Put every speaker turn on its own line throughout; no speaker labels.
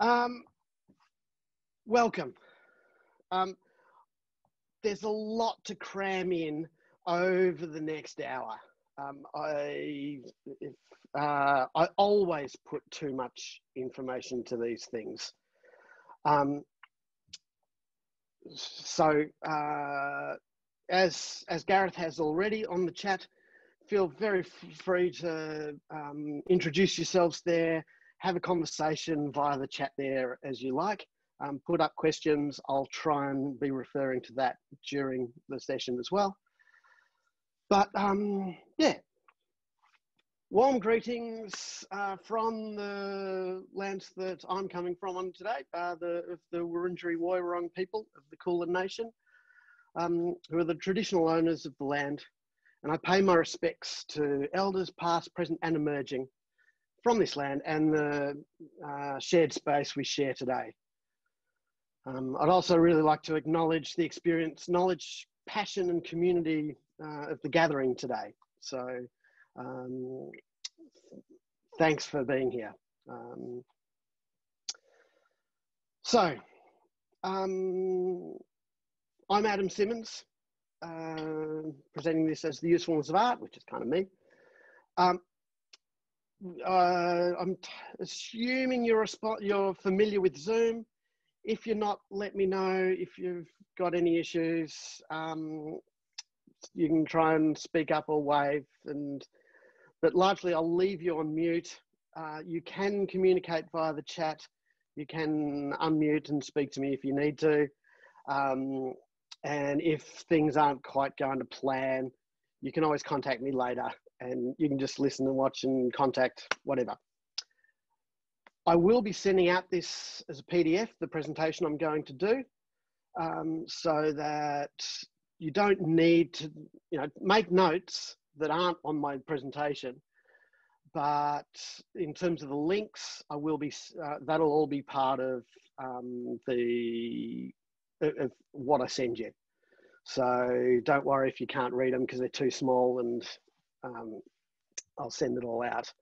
Um, welcome. There's a lot to cram in over the next hour. I always put too much information to these things. As Gareth has already on the chat, feel very free to introduce yourselves there, have a conversation via the chat there as you like. Put up questions. I'll try and be referring to that during the session as well. But yeah, warm greetings from the lands that I'm coming from on today, the Wurundjeri Woiwurrung people of the Kulin Nation, who are the traditional owners of the land. And I pay my respects to elders past, present and emerging from this land and the shared space we share today. I'd also really like to acknowledge the experience, knowledge, passion and community of the gathering today. So thanks for being here. I'm Adam Simmons, presenting this as the Usefulness of Art, which is kind of me. I'm assuming you're familiar with Zoom. If you're not, let me know. If you've got any issues, you can try and speak up or wave. But largely, I'll leave you on mute. You can communicate via the chat. You can unmute and speak to me if you need to. And if things aren't quite going to plan, you can always contact me later and you can just listen and watch and contact, whatever. I will be sending out this as a PDF, the presentation I'm going to do, so that you don't need to, make notes that aren't on my presentation. But in terms of the links, I will be, that'll all be part of of what I send you. So don't worry if you can't read them because they're too small, and I'll send it all out.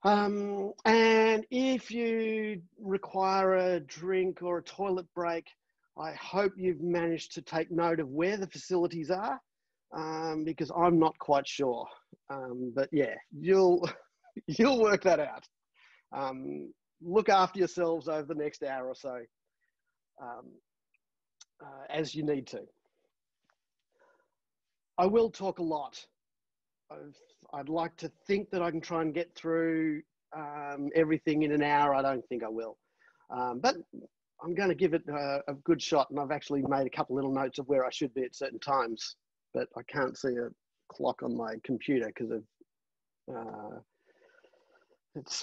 And if you require a drink or a toilet break, I hope you've managed to take note of where the facilities are, because I'm not quite sure. But yeah, you'll work that out. Look after yourselves over the next hour or so, as you need to. I will talk a lot. I'd like to think that I can try and get through everything in an hour. I don't think I will. But I'm going to give it a good shot, and I've actually made a couple little notes of where I should be at certain times, but I can't see a clock on my computer because of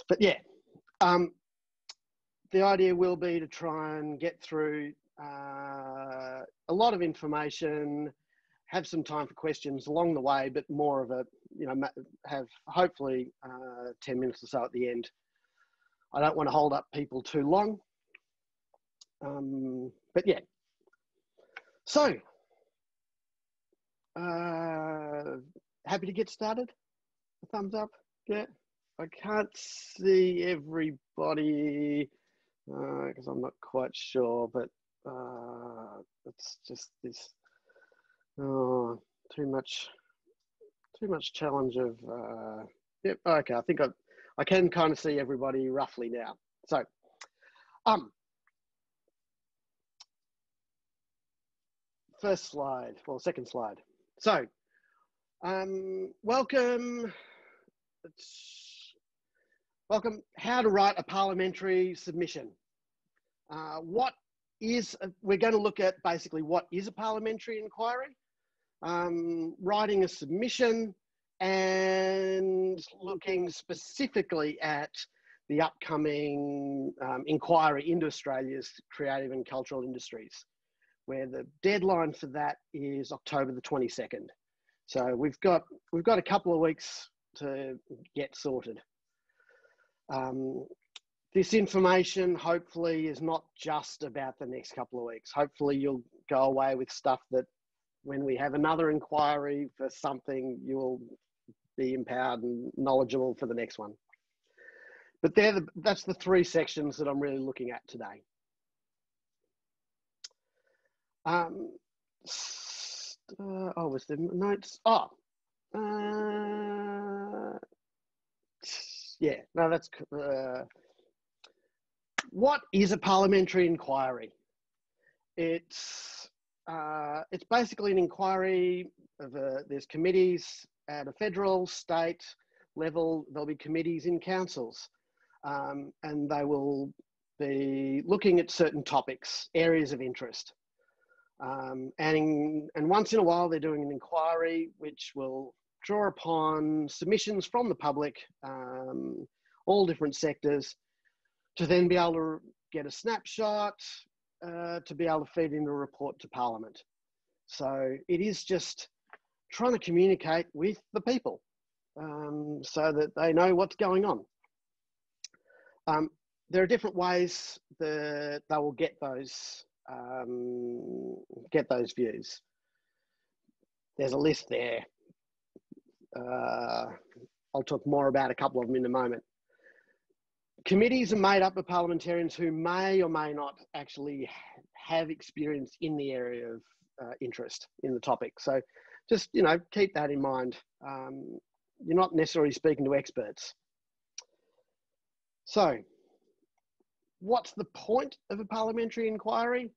but yeah. The idea will be to try and get through a lot of information, have some time for questions along the way, but more of a, have hopefully 10 minutes or so at the end. I don't want to hold up people too long. But yeah. So, happy to get started? A thumbs up? Yeah. I can't see everybody because I'm not quite sure, but it's just this. Oh, too much challenge of, yep, okay, I think I can kind of see everybody roughly now. So, first slide, well, second slide. So, welcome, how to write a parliamentary submission. We're going to look at basically what is a parliamentary inquiry, writing a submission, and looking specifically at the upcoming inquiry into Australia's creative and cultural industries, where the deadline for that is October the 22nd. So we've got a couple of weeks to get sorted. This information hopefully is not just about the next couple of weeks. Hopefully you'll go away with stuff that when we have another inquiry for something, you'll be empowered and knowledgeable for the next one. But that's the three sections that I'm really looking at today. Was there notes? Yeah, no, that's... what is a parliamentary inquiry? It's basically an inquiry of there's committees at a federal, state level. There'll be committees in councils, and they will be looking at certain topics, areas of interest. And once in a while, they're doing an inquiry which will draw upon submissions from the public, all different sectors, to then be able to get a snapshot, to be able to feed into a report to Parliament. So it is just trying to communicate with the people so that they know what's going on. There are different ways that they will get those views. There's a list there. I'll talk more about a couple of them in a moment. Committees are made up of parliamentarians who may or may not actually have experience in the area of interest in the topic. So just, keep that in mind. You're not necessarily speaking to experts. So what's the point of a parliamentary inquiry?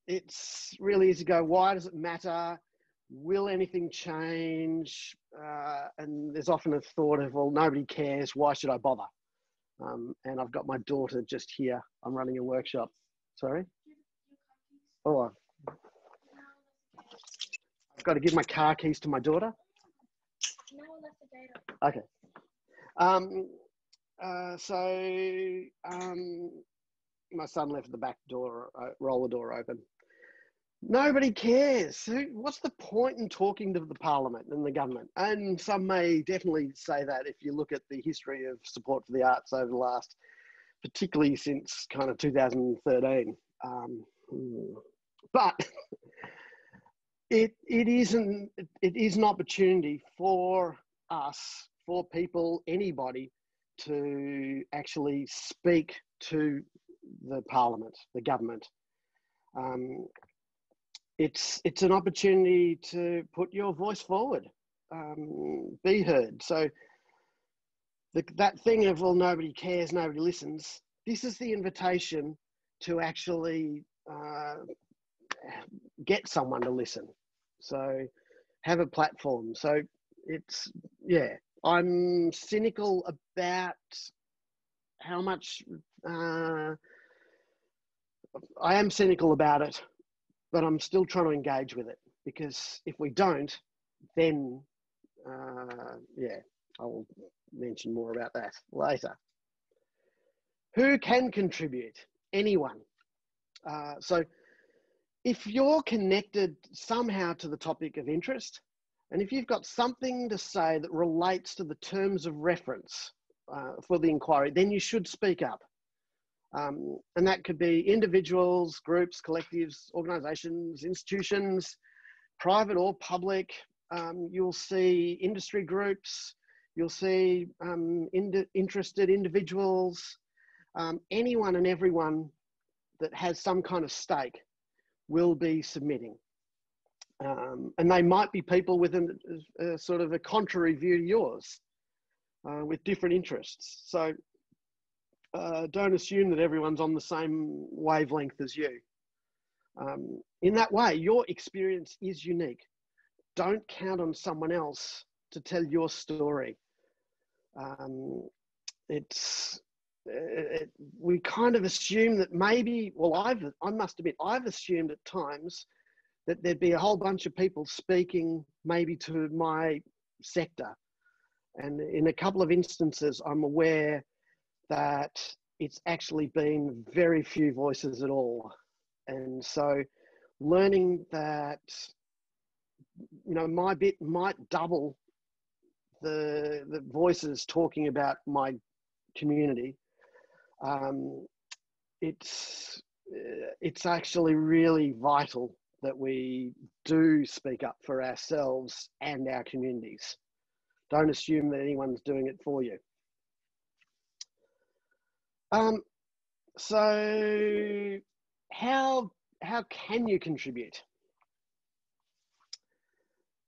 It's really easy to go, why does it matter? Will anything change? And there's often a thought of, well, nobody cares, why should I bother? And I've got my daughter just here. I'm running a workshop. Sorry? Oh, I've got to give my car keys to my daughter? Okay. My son left the back door, roller door open. Nobody cares. What's the point in talking to the Parliament and the government? And some may definitely say that if you look at the history of support for the arts over the last, particularly since kind of 2013. But it is an opportunity for us, for people, anybody, to actually speak to the Parliament, the government. It's an opportunity to put your voice forward, be heard. So that thing of, well, nobody cares, nobody listens, this is the invitation to actually get someone to listen. So have a platform. So it's, yeah, I'm cynical about how much, I am cynical about it, but I'm still trying to engage with it, because if we don't, then, yeah, I'll mention more about that later. Who can contribute? Anyone. So if you're connected somehow to the topic of interest, and if you've got something to say that relates to the terms of reference for the inquiry, then you should speak up. And that could be individuals, groups, collectives, organisations, institutions, private or public. You'll see industry groups, you'll see interested individuals, anyone and everyone that has some kind of stake will be submitting. And they might be people with a sort of a contrary view to yours, with different interests. So don't assume that everyone's on the same wavelength as you. In that way, your experience is unique. Don't count on someone else to tell your story. We kind of assume that maybe, well, I must admit, I've assumed at times that there'd be a whole bunch of people speaking maybe to my sector. And in a couple of instances, I'm aware that it's actually been very few voices at all. And so learning that, my bit might double the voices talking about my community. It's actually really vital that we do speak up for ourselves and our communities. Don't assume that anyone's doing it for you. So how can you contribute?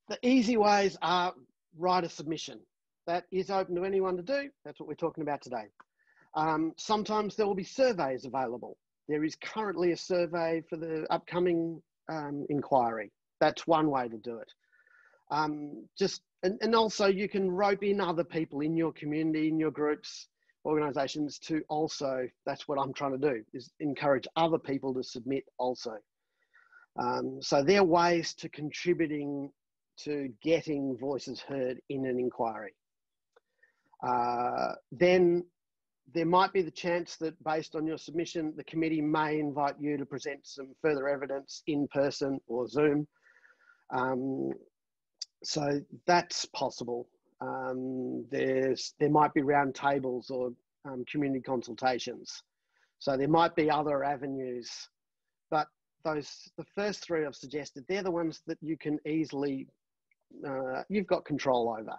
The easy ways are write a submission. That is open to anyone to do. That's what we're talking about today. Sometimes there will be surveys available. There is currently a survey for the upcoming inquiry. That's one way to do it. And also you can rope in other people in your community, in your groups, organisations to also, that's what I'm trying to do, is encourage other people to submit also. So there are ways to contributing to getting voices heard in an inquiry. Then there might be the chance that based on your submission, the committee may invite you to present some further evidence in person or Zoom. So that's possible. There might be round tables or community consultations. So there might be other avenues, but the first three I've suggested, they're the ones that you can easily, you've got control over.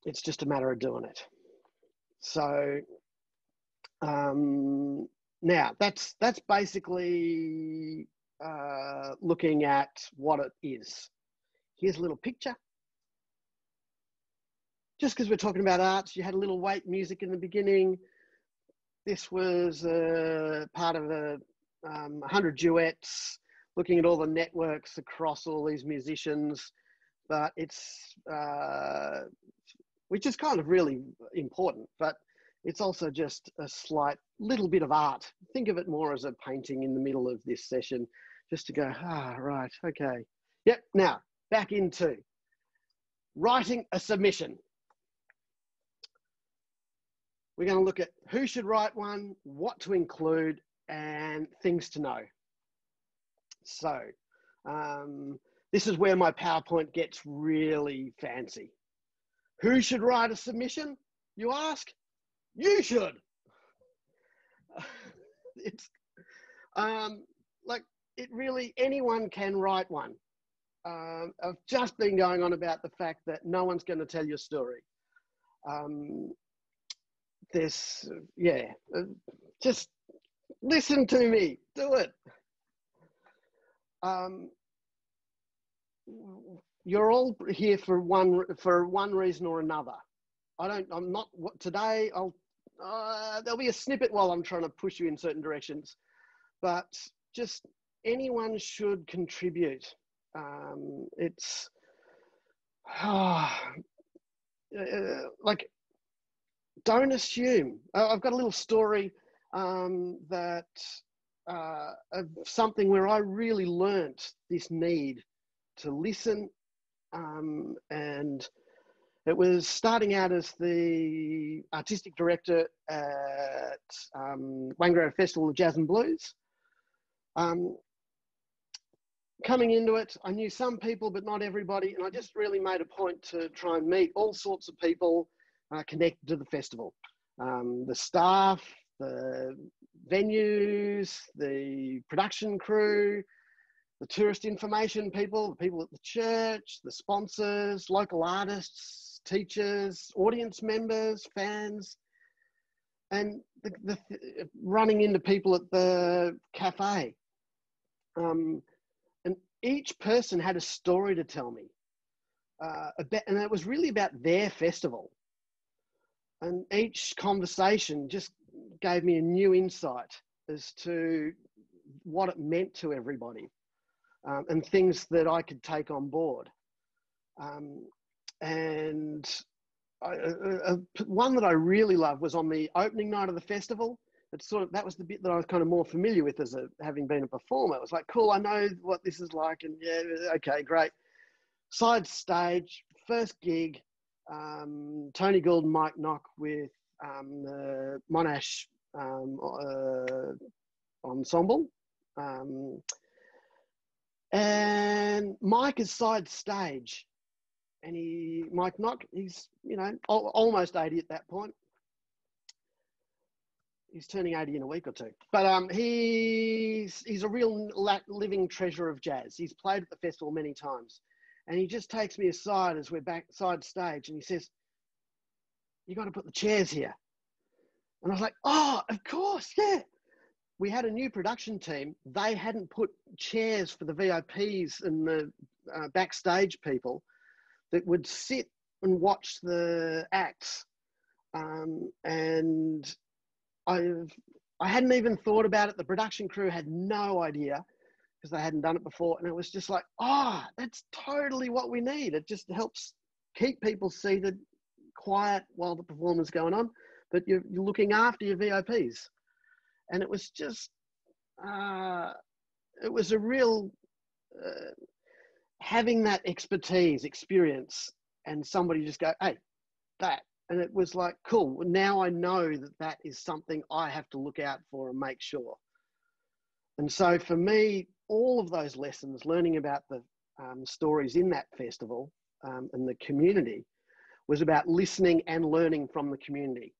It's just a matter of doing it. So now that's basically looking at what it is. Here's a little picture. Just because we're talking about arts, you had a little wait music in the beginning. This was part of 100 duets, looking at all the networks across all these musicians. But it's, which is kind of really important, but it's also just a slight little bit of art. Think of it more as a painting in the middle of this session, just to go, right, okay. Yep, now back into writing a submission. We're going to look at who should write one, what to include, and things to know. So this is where my PowerPoint gets really fancy. Who should write a submission, you ask? You should. It's like it really, anyone can write one. I've just been going on about the fact that no one's going to tell your story. Just listen to me, do it. You're all here for one reason or another. Today there'll be a snippet while I'm trying to push you in certain directions, but just anyone should contribute. Like, don't assume. I've got a little story of something where I really learnt this need to listen, and it was starting out as the artistic director at Wangrove Festival of Jazz and Blues. Coming into it, I knew some people, but not everybody, and I just really made a point to try and meet all sorts of people connected to the festival. The staff, the venues, the production crew, the tourist information people, the people at the church, the sponsors, local artists, teachers, audience members, fans, and running into people at the cafe. And each person had a story to tell me, and it was really about their festival. And each conversation just gave me a new insight as to what it meant to everybody, and things that I could take on board. And one that I really loved was on the opening night of the festival. That was the bit that I was kind of more familiar with as having been a performer. It was like, cool, I know what this is like, and yeah, okay, great. Side stage, first gig, Tony Gould and Mike Knock with the Monash ensemble. And Mike is side stage, and Mike Knock, he's, almost 80 at that point. He's turning 80 in a week or two, but he's a real living treasure of jazz. He's played at the festival many times, and he just takes me aside as we're back side stage, and he says, you got to put the chairs here. And I was like, oh, of course, yeah. We had a new production team. They hadn't put chairs for the VIPs and the backstage people that would sit and watch the acts. And I hadn't even thought about it. The production crew had no idea because they hadn't done it before. And it was just like, oh, that's totally what we need. It just helps keep people seated, quiet while the performance is going on, but you're looking after your VIPs. And it was just, it was a real, having that experience, and somebody just go, hey, that. And it was like, cool, now I know that that is something I have to look out for and make sure. And so for me, all of those lessons, learning about the stories in that festival and the community, was about listening and learning from the community.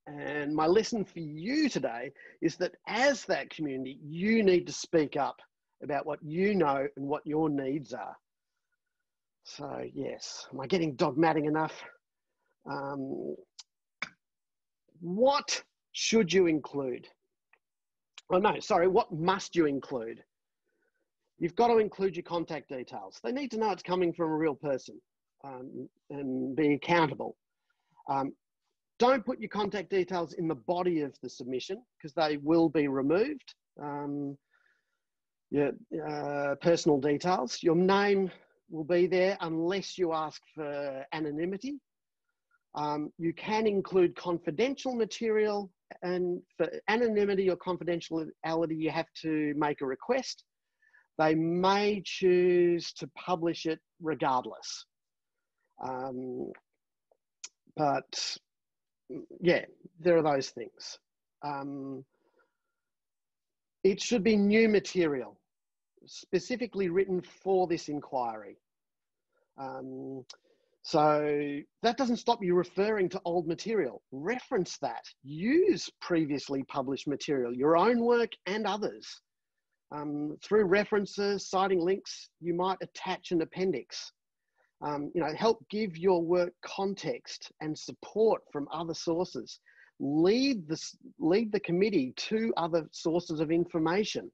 And my lesson for you today is that as that community, you need to speak up about what you know and what your needs are. So yes, am I getting dogmatic enough? What should you include? Oh no, sorry, what must you include? You've got to include your contact details. They need to know it's coming from a real person and be accountable. Don't put your contact details in the body of the submission because they will be removed. Your personal details, your name will be there unless you ask for anonymity. You can include confidential material, and for anonymity or confidentiality, you have to make a request. They may choose to publish it regardless. But yeah, there are those things. It should be new material, specifically written for this inquiry. So that doesn't stop you referring to old material. Reference that. Use previously published material, your own work and others. Through references, citing links, you might attach an appendix. Help give your work context and support from other sources. Lead the committee to other sources of information.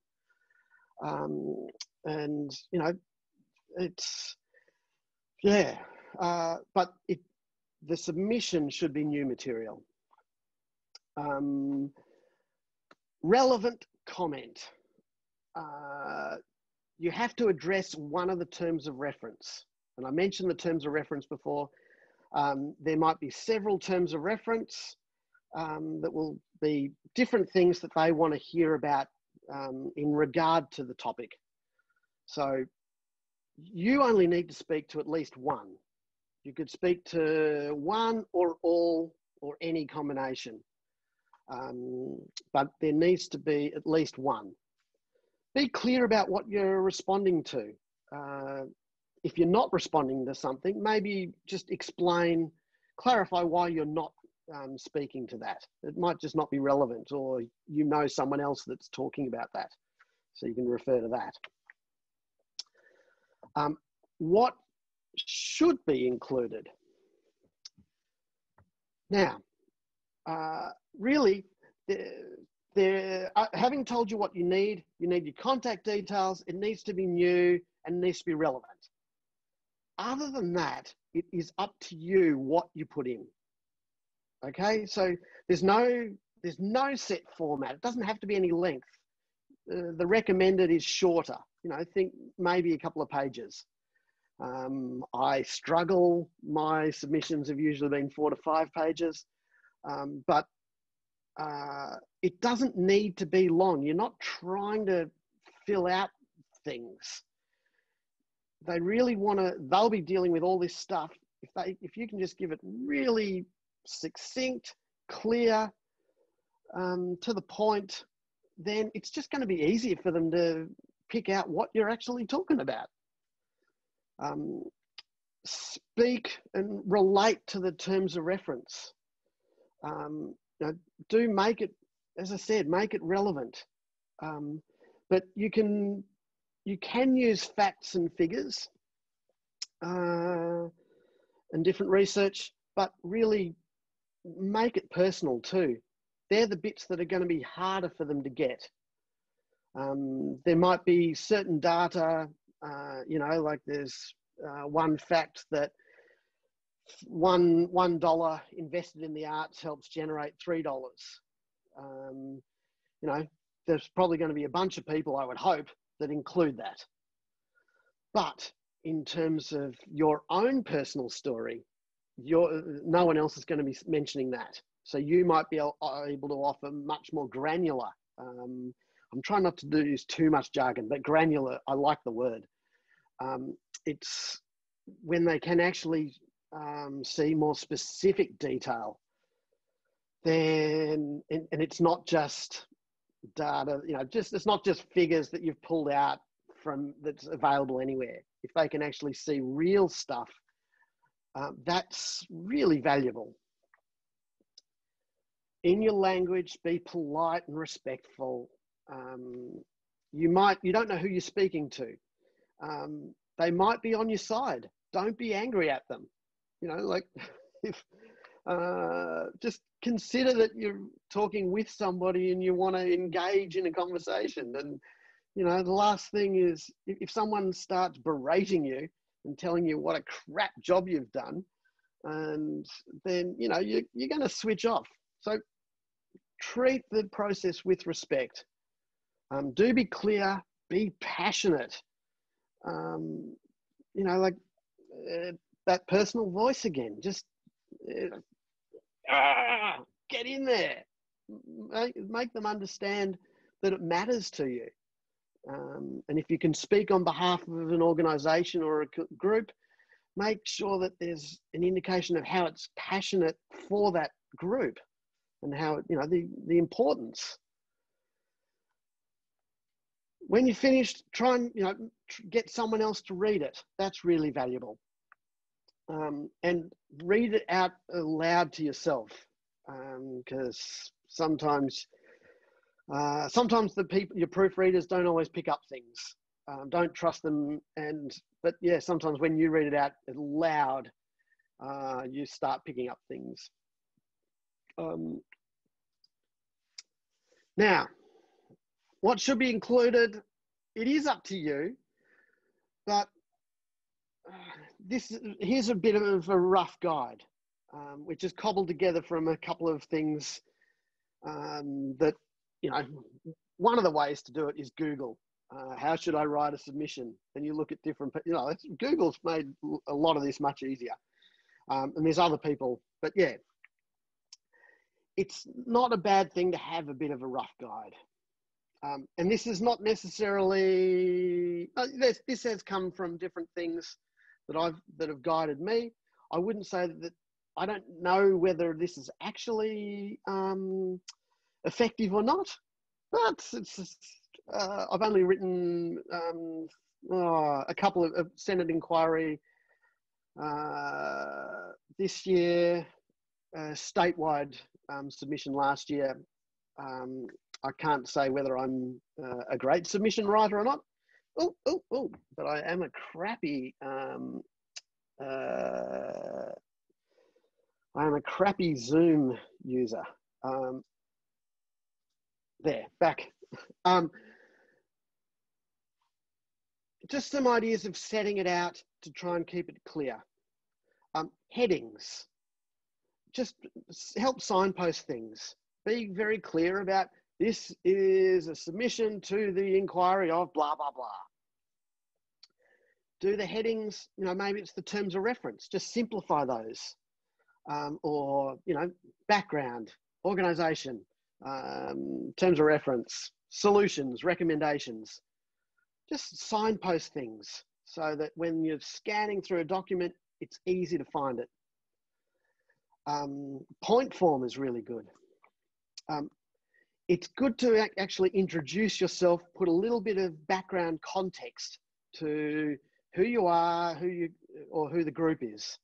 But the submission should be new material. Relevant comment. You have to address one of the terms of reference. And I mentioned the terms of reference before. There might be several terms of reference that will be different things that they want to hear about in regard to the topic. So you only need to speak to at least one. You could speak to one or all or any combination, but there needs to be at least one. Be clear about what you're responding to. If you're not responding to something, maybe just clarify why you're not speaking to that. It might just not be relevant, or you know someone else that's talking about that, so you can refer to that. What should be included? Now, really, having told you what you need your contact details, it needs to be new and it needs to be relevant. Other than that, it is up to you what you put in. Okay, so there's no set format. It doesn't have to be any length. The recommended is shorter. I think maybe a couple of pages. I struggle. My submissions have usually been 4 to 5 pages, but it doesn't need to be long. You're not trying to fill out things. They really they'll be dealing with all this stuff. If you can just give it really succinct, clear, to the point, then it's just going to be easier for them to pick out what you're actually talking about. Speak and relate to the terms of reference. Do make it, as I said, make it relevant. But you can use facts and figures and different research, but really make it personal too. They're the bits that are going to be harder for them to get. There might be certain data, like there's one fact that $1 invested in the arts helps generate $3. There's probably going to be a bunch of people, I would hope, that include that. But in terms of your own personal story, no one else is going to be mentioning that. So you might be able to offer much more granular. I'm trying not to use too much jargon, but granular, I like the word. It's when they can actually see more specific detail, then, and it's not just data, it's not just figures that you've pulled out from that's available anywhere. If they can actually see real stuff, that's really valuable. In your language, be polite and respectful. You don't know who you're speaking to. They might be on your side. Don't be angry at them. If just consider that you're talking with somebody and you want to engage in a conversation. And the last thing is if someone starts berating you and telling you what a crap job you've done, and then you're going to switch off. So treat the process with respect. Do be clear, be passionate. That personal voice again, just get in there. Make them understand that it matters to you. And if you can speak on behalf of an organisation or a group, make sure that there's an indication of how it's passionate for that group and how, the importance. When you're finished, try and, get someone else to read it. That's really valuable. And read it out aloud to yourself, because sometimes the people, your proofreaders, don't always pick up things. Don't trust them. But yeah, sometimes when you read it out loud, you start picking up things. Now, what should be included? It is up to you, but here's a bit of a rough guide, which is cobbled together from a couple of things that, one of the ways to do it is Google. How should I write a submission? And you look at different, Google's made a lot of this much easier. And there's other people, but yeah, it's not a bad thing to have a bit of a rough guide. And this is not necessarily, this has come from different things that have guided me. I wouldn't say that, I don't know whether this is actually effective or not, but it's just, I've only written a couple of Senate inquiry this year, statewide submission last year. I can't say whether I'm a great submission writer or not. But I am a crappy Zoom user. Back. Just some ideas of setting it out to try and keep it clear. Headings. Just help signpost things. Be very clear about this is a submission to the inquiry of blah, blah, blah. Do the headings, maybe it's the terms of reference, just simplify those. Or, background, organisation, terms of reference, solutions, recommendations. Just signpost things so that when you're scanning through a document, it's easy to find it. Point form is really good. It's good to actually introduce yourself, put a little bit of background context to who you are, who the group is.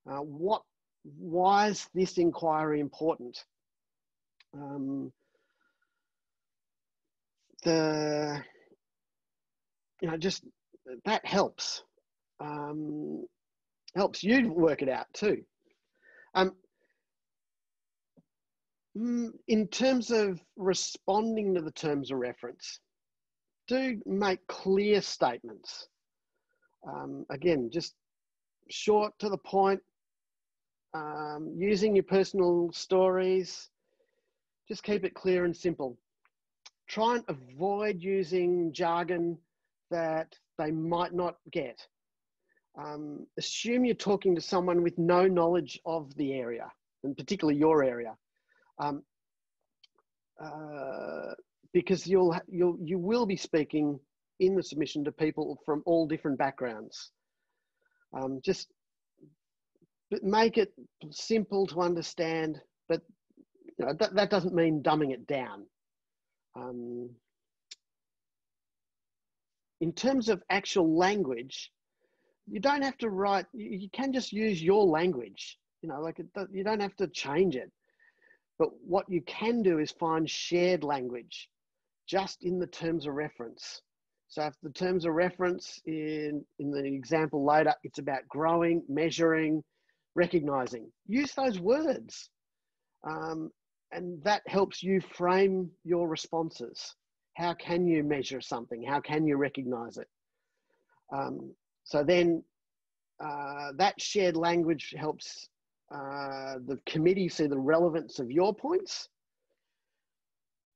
Why is this inquiry important? Just that helps. Helps you work it out too. Um, in terms of responding to the terms of reference, do make clear statements. Again, just short to the point, using your personal stories. Just keep it clear and simple. Try and avoid using jargon that they might not get. Assume you're talking to someone with no knowledge of the area, and particularly your area, because you will be speaking in the submission to people from all different backgrounds. Just make it simple to understand, but you know, that doesn't mean dumbing it down. In terms of actual language, you don't have to write, you can just use your language, you know, like you don't have to change it. But what you can do is find shared language just in the terms of reference. So if the terms of reference in the example later, it's about growing, measuring, recognizing, use those words. And that helps you frame your responses. How can you measure something? How can you recognize it? So then that shared language helps the committee see the relevance of your points,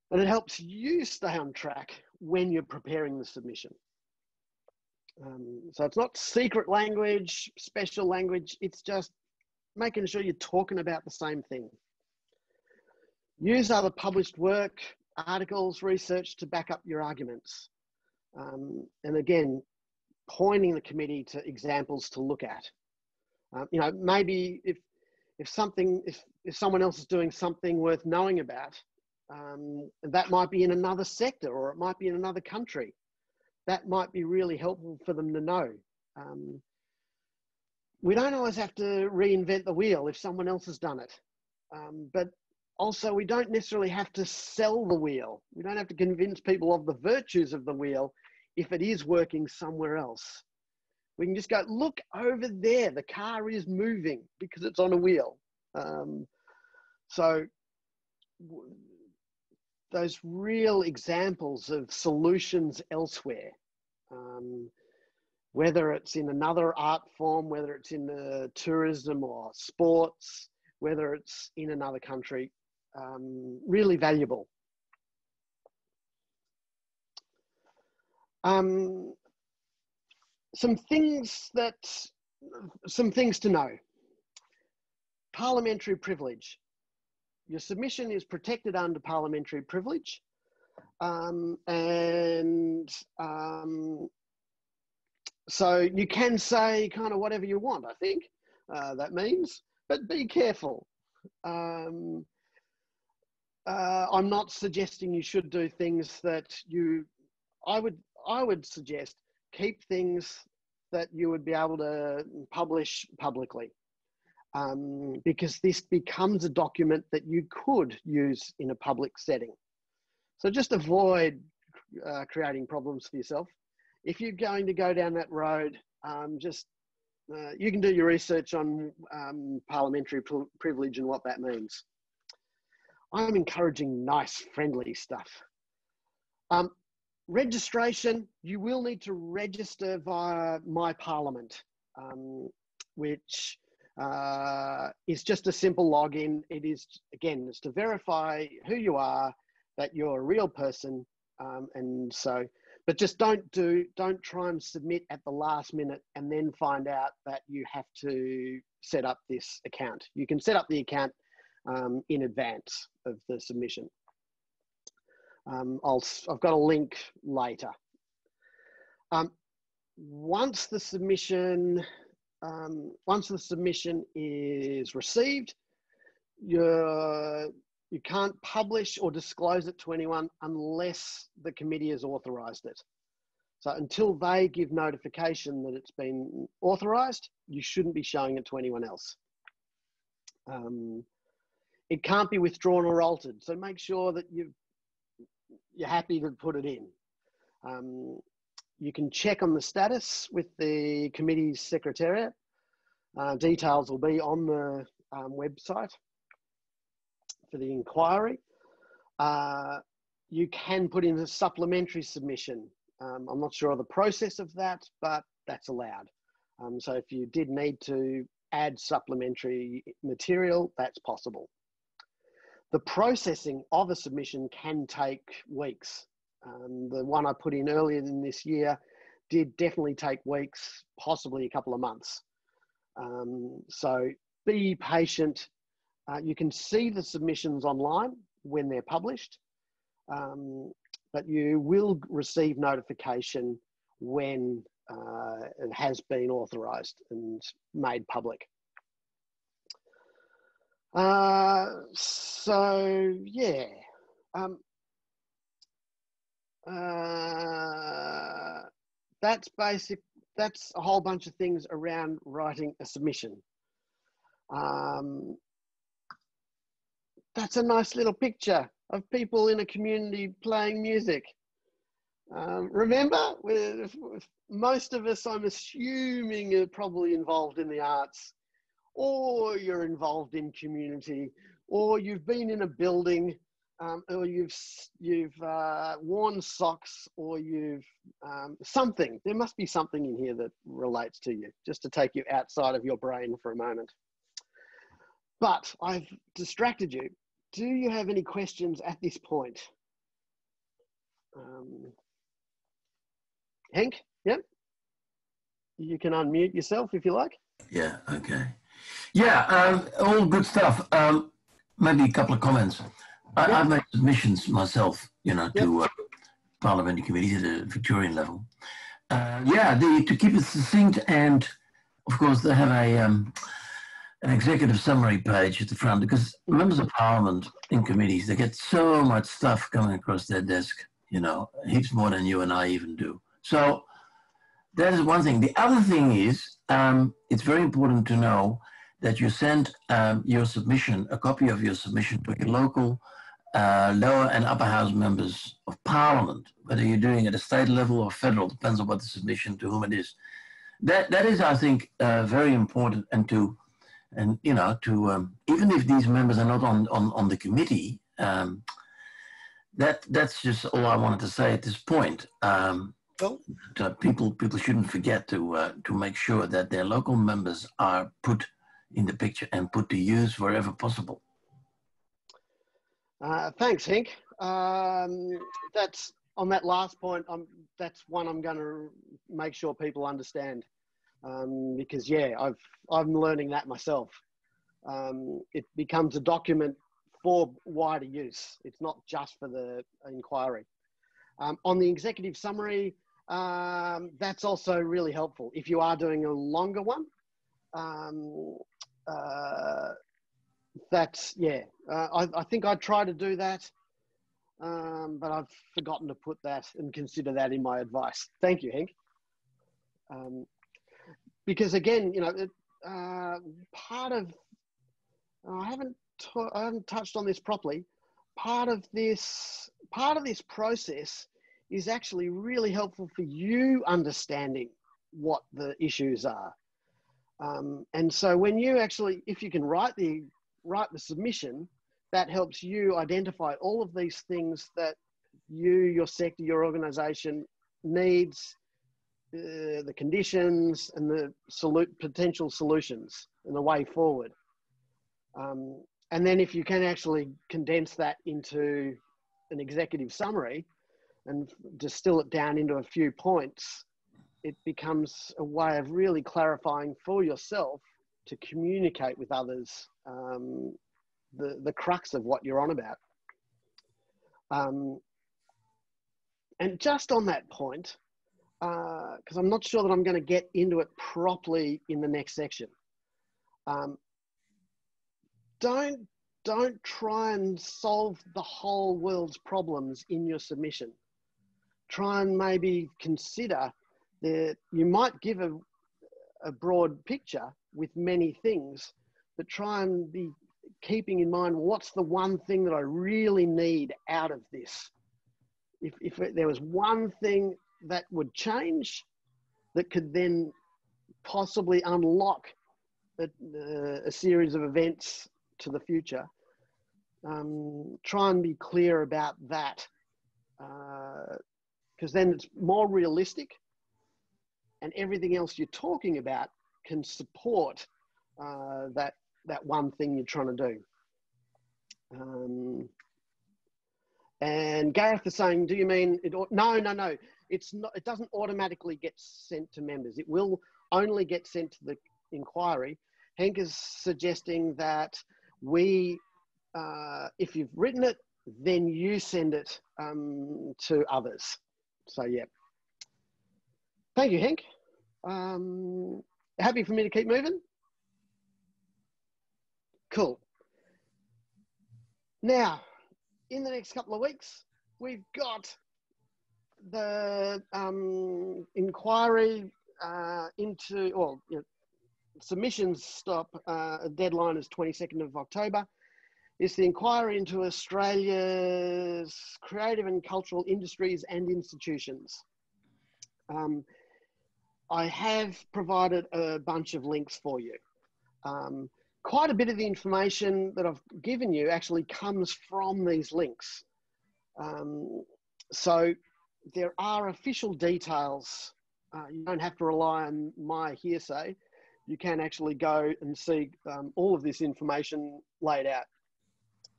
and it helps you stay on track when you're preparing the submission. So it's not secret language, special language, it's just making sure you're talking about the same thing. Use other published work, articles, research to back up your arguments. And again, pointing the committee to examples to look at. You know, maybe if someone else is doing something worth knowing about, that might be in another sector or it might be in another country. That might be really helpful for them to know. We don't always have to reinvent the wheel if someone else has done it. But also, we don't necessarily have to sell the wheel. We don't have to convince people of the virtues of the wheel if it is working somewhere else. We can just go, look over there, the car is moving because it's on a wheel. So those real examples of solutions elsewhere, whether it's in another art form, whether it's in the tourism or sports, whether it's in another country, really valuable. Some things to know. Parliamentary privilege. Your submission is protected under parliamentary privilege. So you can say kind of whatever you want, I think that means, but be careful. I'm not suggesting you should do things that I would suggest keep things that you would be able to publish publicly, because this becomes a document that you could use in a public setting. So just avoid creating problems for yourself. If you're going to go down that road, you can do your research on parliamentary privilege and what that means. I'm encouraging nice, friendly stuff. Registration, you will need to register via My Parliament, which is just a simple login. It is, again, it's to verify who you are, that you're a real person, but just don't try and submit at the last minute and then find out that you have to set up this account. You can set up the account in advance of the submission. I've got a link later. Once the submission is received, you can't publish or disclose it to anyone unless the committee has authorised it. So until they give notification that it's been authorised, you shouldn't be showing it to anyone else. It can't be withdrawn or altered, so make sure that you're happy to put it in. You can check on the status with the committee's secretariat. Details will be on the website for the inquiry. You can put in a supplementary submission. I'm not sure of the process of that, but that's allowed. So if you did need to add supplementary material, that's possible. The processing of a submission can take weeks. The one I put in earlier in this year did definitely take weeks, possibly a couple of months. So be patient. You can see the submissions online when they're published, but you will receive notification when it has been authorised and made public. So yeah, that's basic. That's a whole bunch of things around writing a submission. That's a nice little picture of people in a community playing music. Remember, most of us, I'm assuming, are probably involved in the arts, or you're involved in community, or you've been in a building, or you've worn socks, or you've something. There must be something in here that relates to you, just to take you outside of your brain for a moment. But I've distracted you. Do you have any questions at this point? Henk, yep. You can unmute yourself if you like.
Yeah, okay. Yeah, all good stuff. Maybe a couple of comments. I've made submissions myself, you know, to parliamentary committees at a Victorian level. To keep it succinct, and of course they have an executive summary page at the front, because members of parliament in committees, they get so much stuff coming across their desk, you know, heaps more than you and I even do. So that is one thing. The other thing is, it's very important to know that you send your submission, a copy of your submission, to your local lower and upper house members of parliament, whether you're doing it at a state level or federal, depends on what the submission, to whom it is. That is, I think, very important, and you know, even if these members are not on the committee, that's just all I wanted to say at this point. People shouldn't forget to make sure that their local members are put in the picture and put to use wherever possible.
Thanks, Henk. That's on that last point. That's one I'm going to make sure people understand, because I'm learning that myself. It becomes a document for wider use. It's not just for the inquiry. On the executive summary, that's also really helpful if you are doing a longer one. I think I try to do that, but I've forgotten to put that and consider that in my advice. Thank you, Henk. Because again, you know, part of I haven't touched on this properly. Part of this process is actually really helpful for you understanding what the issues are. And so when you actually, if you can write the submission, that helps you identify all of these things that you, your sector, your organisation needs, the conditions and the potential solutions and the way forward. And then if you can actually condense that into an executive summary and distill it down into a few points, it becomes a way of really clarifying for yourself to communicate with others the crux of what you're on about. And just on that point, because I'm not sure that I'm going to get into it properly in the next section, don't try and solve the whole world's problems in your submission. Try and maybe consider that you might give a broad picture with many things, but try and be keeping in mind, what's the one thing that I really need out of this? If there was one thing that would change that could then possibly unlock a series of events to the future, try and be clear about that, because then it's more realistic, and everything else you're talking about can support that one thing you're trying to do. And Gareth is saying, do you mean it? No. It's not. It doesn't automatically get sent to members. It will only get sent to the inquiry. Henk is suggesting that we, if you've written it, then you send it to others. So yeah. Thank you, Henk. Happy for me to keep moving? Cool. Now, in the next couple of weeks, we've got the inquiry submissions stop, deadline is 22nd of October. It's the inquiry into Australia's creative and cultural industries and institutions. I have provided a bunch of links for you. Quite a bit of the information that I've given you actually comes from these links. So there are official details. You don't have to rely on my hearsay. You can actually go and see all of this information laid out.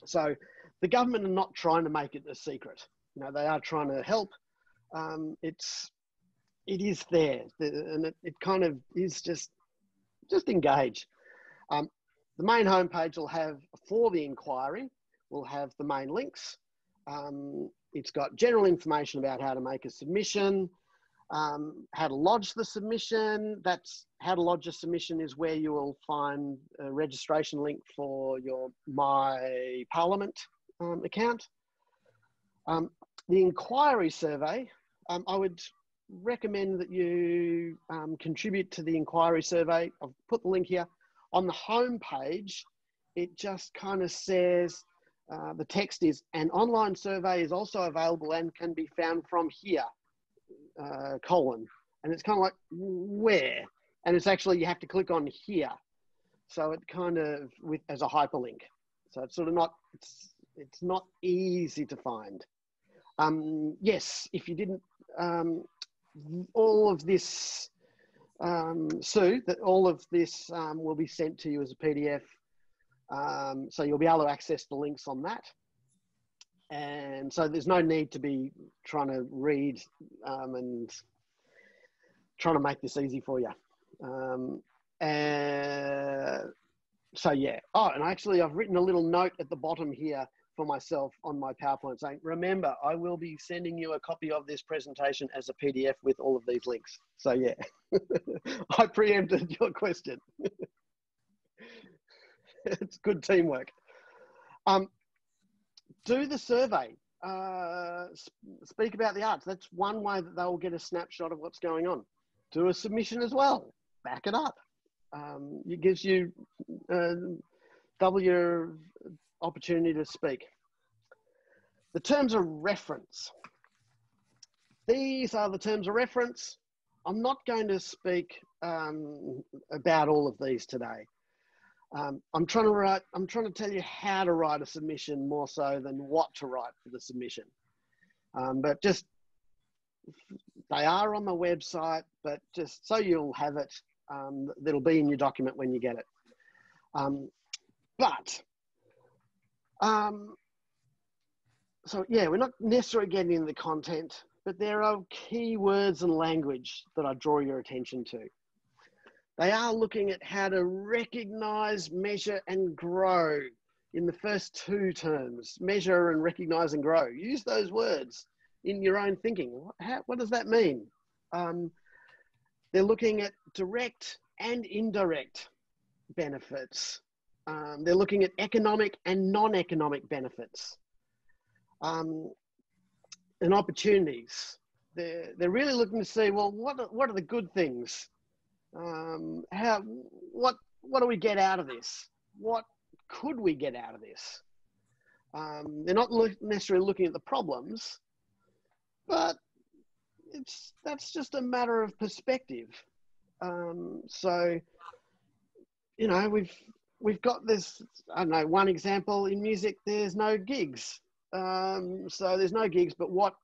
So the government are not trying to make it a secret. You know, they are trying to help. It is there, and it kind of is just engage. The main homepage will have, for the inquiry, will have the main links. It's got general information about how to make a submission, how to lodge the submission. That's how to lodge a submission is where you will find a registration link for your My Parliament account. The inquiry survey, I would recommend that you contribute to the inquiry survey. I've put the link here. On the home page, it just kind of says, the text is, an online survey is also available and can be found from here, colon. And it's kind of like, where? And it's actually, you have to click on here. So it kind of, as a hyperlink. So it's sort of not, it's not easy to find. Yes, if you didn't, all of this, Sue, that all of this will be sent to you as a PDF. So you'll be able to access the links on that. And so there's no need to be trying to read and trying to make this easy for you. So yeah. Oh, and actually I've written a little note at the bottom here for myself on my PowerPoint saying, remember, I will be sending you a copy of this presentation as a PDF with all of these links. So yeah, I preempted your question. It's good teamwork. Do the survey. Speak about the arts. That's one way that they'll get a snapshot of what's going on. Do a submission as well. Back it up. It gives you double your opportunity to speak. The terms of reference. These are the terms of reference. I'm not going to speak about all of these today. I'm trying to tell you how to write a submission more so than what to write for the submission. But just, they are on the website, but just so you'll have it, that'll be in your document when you get it. So yeah, we're not necessarily getting into the content, but there are key words and language that I draw your attention to. They are looking at how to recognise, measure and grow in the first two terms, measure and recognise and grow. Use those words in your own thinking. What does that mean? They're looking at direct and indirect benefits. They're looking at economic and non-economic benefits and opportunities. They're really looking to see, well, what are the good things? What do we get out of this? What could we get out of this? They're not necessarily looking at the problems, but that's just a matter of perspective. So you know, we've got this, I don't know, one example in music, there's no gigs. So there's no gigs, but what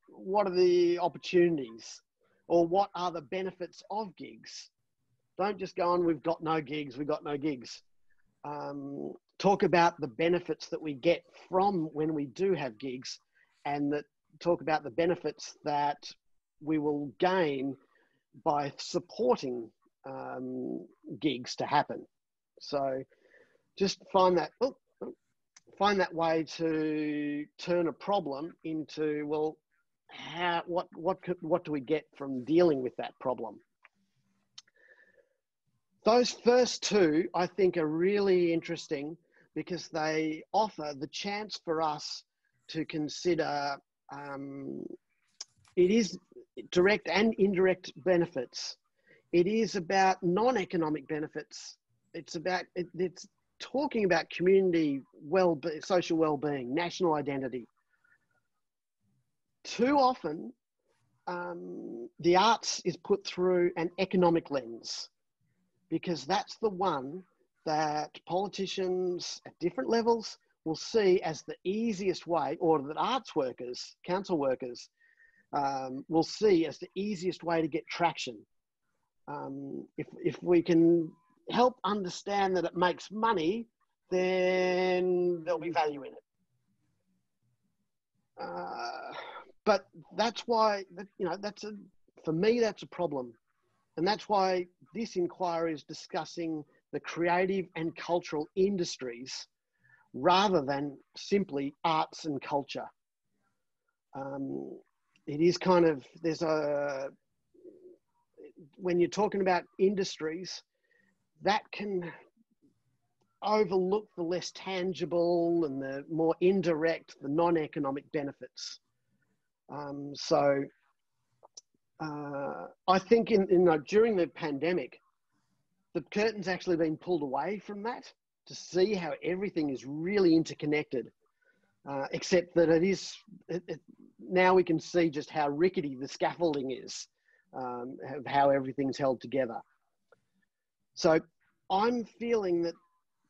are the opportunities, or what are the benefits of gigs? Don't just go on, we've got no gigs, we've got no gigs. Talk about the benefits that we get from when we do have gigs, and that talk about the benefits that we will gain by supporting gigs to happen. So just find that way to turn a problem into, well, what do we get from dealing with that problem? Those first two, I think, are really interesting because they offer the chance for us to consider, it is direct and indirect benefits. It is about non-economic benefits. It's talking about community social well-being, national identity. Too often, the arts is put through an economic lens, because that's the one that politicians at different levels will see as the easiest way, or that arts workers, council workers, will see as the easiest way to get traction. If we can help understand that it makes money, then there'll be value in it. But that's why, you know, for me, that's a problem. And that's why this inquiry is discussing the creative and cultural industries rather than simply arts and culture. It is kind of, when you're talking about industries, that can overlook the less tangible and the more indirect, the non-economic benefits. I think during the pandemic, the curtain's actually been pulled away from that to see how everything is really interconnected, except that now we can see just how rickety the scaffolding is, of how everything's held together. So I'm feeling that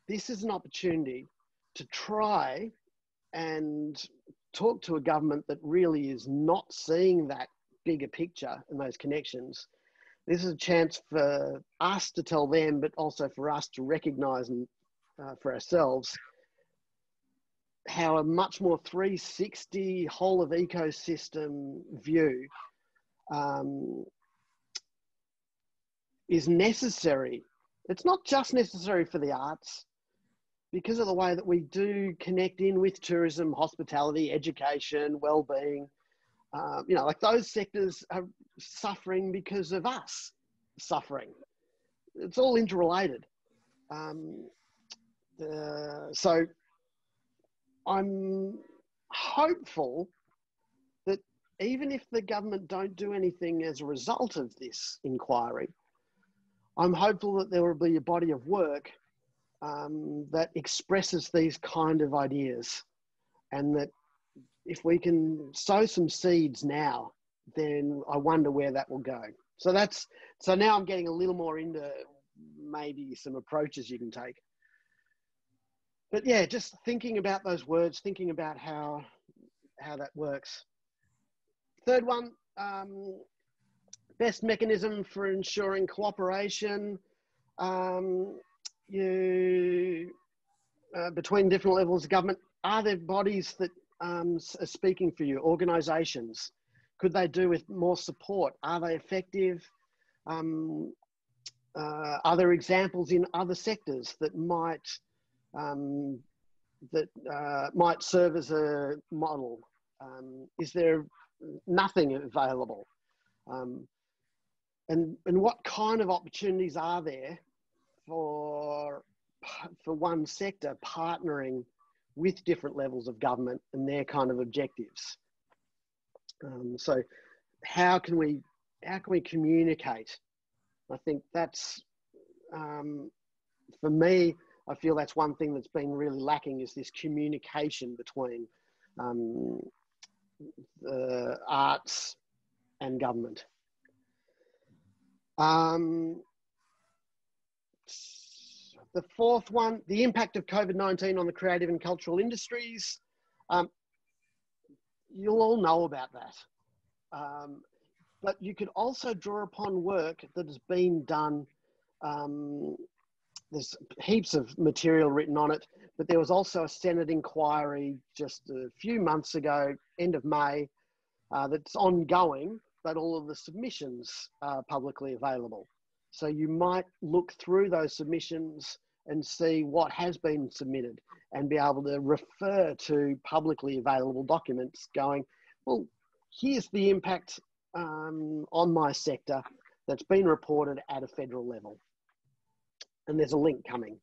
this is an opportunity to try and talk to a government that really is not seeing that bigger picture and those connections. This is a chance for us to tell them, but also for us to recognise and for ourselves how a much more 360 whole of ecosystem view is necessary. It's not just necessary for the arts, because of the way that we do connect in with tourism, hospitality, education, well-being. You know, like those sectors are suffering because of us suffering. It's all interrelated. So I'm hopeful that even if the government don't do anything as a result of this inquiry, I'm hopeful that there will be a body of work that expresses these kind of ideas, and that if we can sow some seeds now, then I wonder where that will go. So now I'm getting a little more into maybe some approaches you can take. But yeah, just thinking about those words, thinking about how that works. Third one, best mechanism for ensuring cooperation between different levels of government. Are there bodies that are speaking for you, organisations? Could they do with more support? Are they effective? Are there examples in other sectors that might serve as a model? Is there nothing available? And what kind of opportunities are there for one sector partnering with different levels of government and their kind of objectives? So how can we communicate? I think that's, for me, I feel that's one thing that's been really lacking, is this communication between the arts and government. The fourth one, the impact of COVID-19 on the creative and cultural industries. You'll all know about that. But you could also draw upon work that has been done. There's heaps of material written on it, but there was also a Senate inquiry just a few months ago, end of May, that's ongoing, but all of the submissions are publicly available. So you might look through those submissions and see what has been submitted and be able to refer to publicly available documents going, well, here's the impact on my sector that's been reported at a federal level. And there's a link coming.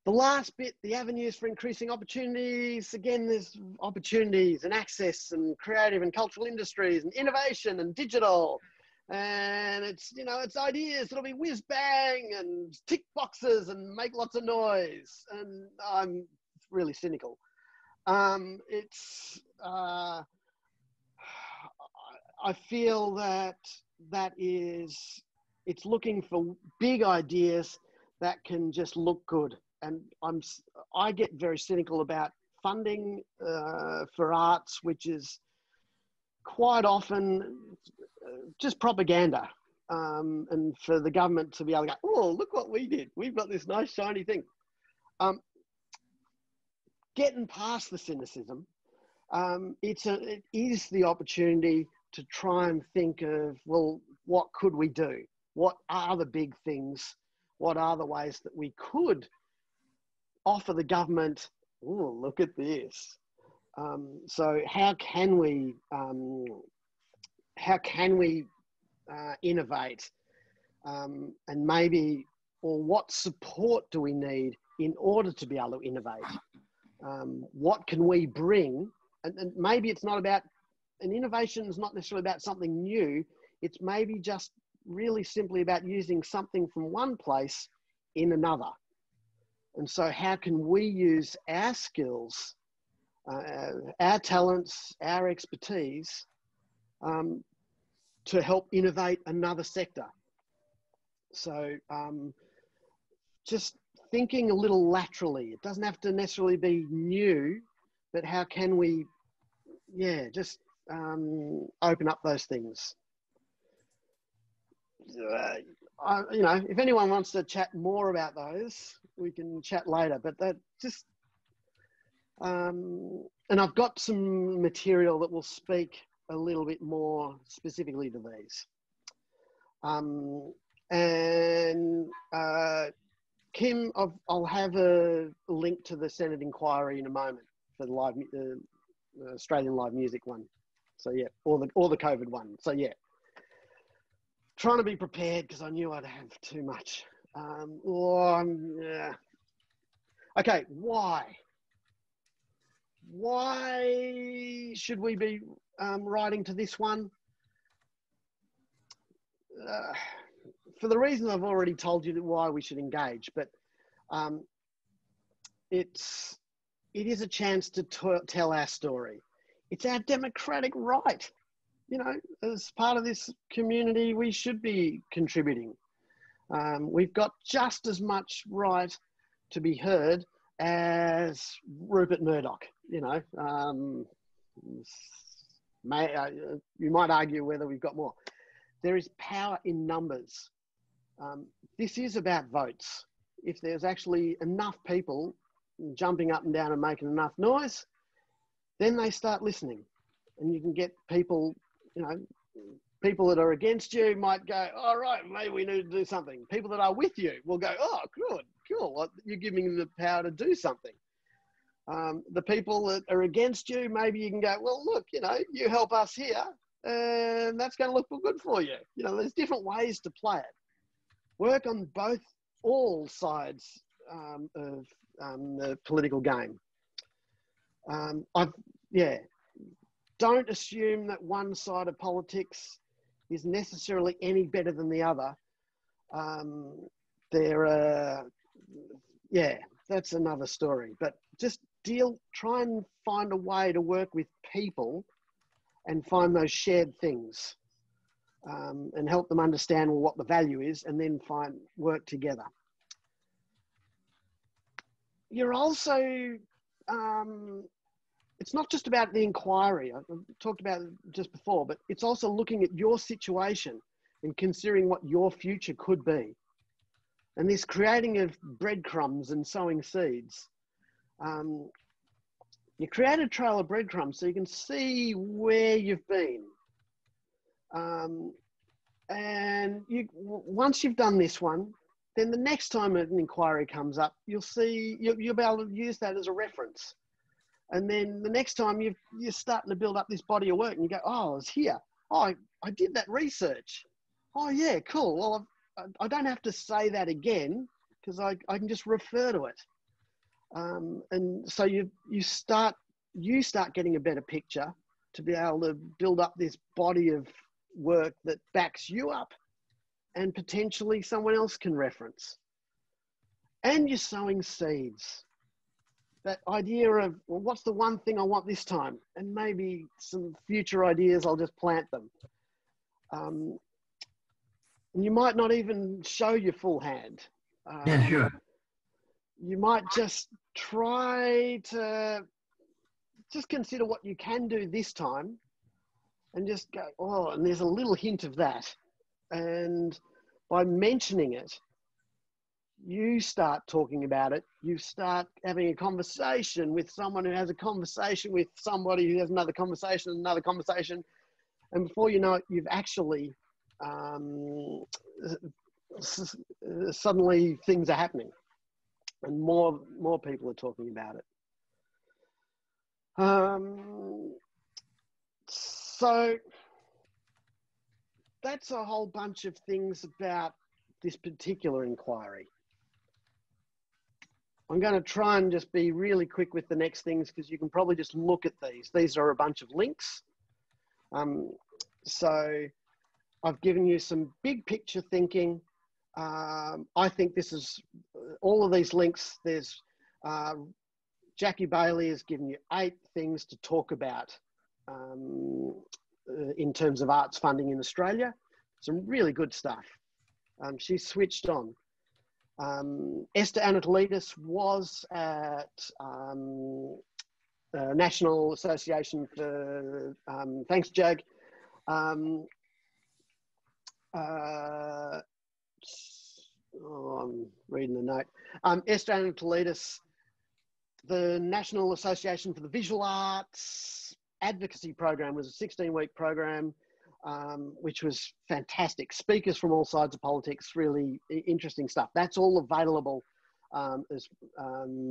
The last bit, the avenues for increasing opportunities. Again, there's opportunities and access and creative and cultural industries and innovation and digital. And it's, you know, it's ideas that'll be whiz bang and tick boxes and make lots of noise. And I'm really cynical. I feel that it's looking for big ideas that can just look good. And I get very cynical about funding for arts, which is quite often just propaganda. And for the government to be able to go, oh, look what we did. We've got this nice shiny thing. Getting past the cynicism, it is the opportunity to try and think of, well, what could we do? What are the big things? What are the ways that we could offer the government, oh, look at this. So how can we innovate? And maybe, or what support do we need in order to be able to innovate? What can we bring? And maybe it's not about, an innovation is not necessarily about something new. It's maybe just really simply about using something from one place in another. And so how can we use our skills, our talents, our expertise to help innovate another sector? So just thinking a little laterally. It doesn't have to necessarily be new, but how can we, just open up those things. If anyone wants to chat more about those, we can chat later, but that just, and I've got some material that will speak a little bit more specifically to these. Kim, I'll have a link to the Senate inquiry in a moment for the Australian live music one. So yeah, or the COVID one. So yeah, trying to be prepared because I knew I'd have too much. Okay, why? Why should we be writing to this one? For the reason I've already told you why we should engage, but it is a chance to tell our story. It's our democratic right. You know, as part of this community, we should be contributing. We've got just as much right to be heard as Rupert Murdoch. You know, you might argue whether we've got more. There is power in numbers. This is about votes. If there's actually enough people jumping up and down and making enough noise, then they start listening. And you can get people, you know, people that are against you might go, all right, maybe we need to do something. People that are with you will go, oh, good, cool. Well, you're giving them the power to do something. The people that are against you, maybe you can go, well, look, you know, you help us here and that's going to look good for you. You know, there's different ways to play it. Work on all sides of the political game. Don't assume that one side of politics is necessarily any better than the other. That's another story. But just try and find a way to work with people and find those shared things and help them understand what the value is and then work together. you're also, it's not just about the inquiry. I talked about it just before, but it's also looking at your situation and considering what your future could be. And this creating of breadcrumbs and sowing seeds. You create a trail of breadcrumbs so you can see where you've been. And once you've done this one, then the next time an inquiry comes up, you'll be able to use that as a reference. And then the next time you're starting to build up this body of work and you go, oh, I was here. Oh, I did that research. Oh yeah, cool. Well, I don't have to say that again because I can just refer to it. And so you start getting a better picture to be able to build up this body of work that backs you up and potentially someone else can reference. And you're sowing seeds. That idea of, well, what's the one thing I want this time? And maybe some future ideas, I'll just plant them. And you might not even show your full hand.
Yeah, sure.
You might just try to just consider what you can do this time and just go, oh, and there's a little hint of that. And by mentioning it, you start talking about it. You start having a conversation with someone who has a conversation with somebody who has another conversation, and before you know it, you've actually suddenly things are happening, and more people are talking about it. So that's a whole bunch of things about this particular inquiry. I'm going to try and just be really quick with the next things because you can probably just look at these. These are a bunch of links. So I've given you some big picture thinking. I think this is all of these links. There's Jackie Bailey has given you 8 things to talk about in terms of arts funding in Australia. Some really good stuff. She's switched on. Esther Anatolidis was at National Association for, thanks Jag. I'm reading the note. Esther Anatolidis, the National Association for the Visual Arts Advocacy Program was a 16-week program, which was fantastic. Speakers from all sides of politics, really interesting stuff. That's all available as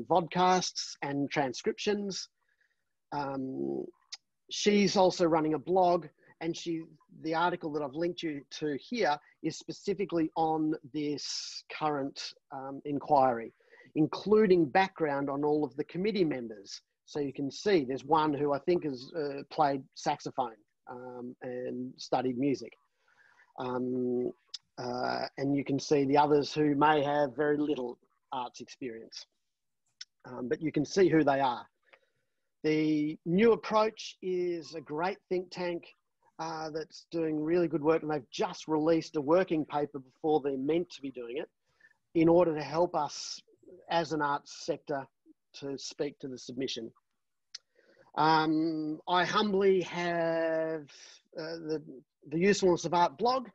vodcasts and transcriptions. She's also running a blog, and the article that I've linked you to here is specifically on this current inquiry, including background on all of the committee members. So you can see there's one who I think has played saxophone and studied music. And you can see the others who may have very little arts experience. But you can see who they are. The New Approach is a great think tank that's doing really good work, and they've just released a working paper before they're meant to be doing it in order to help us as an arts sector to speak to the submission. I humbly have the Usefulness of Art blog.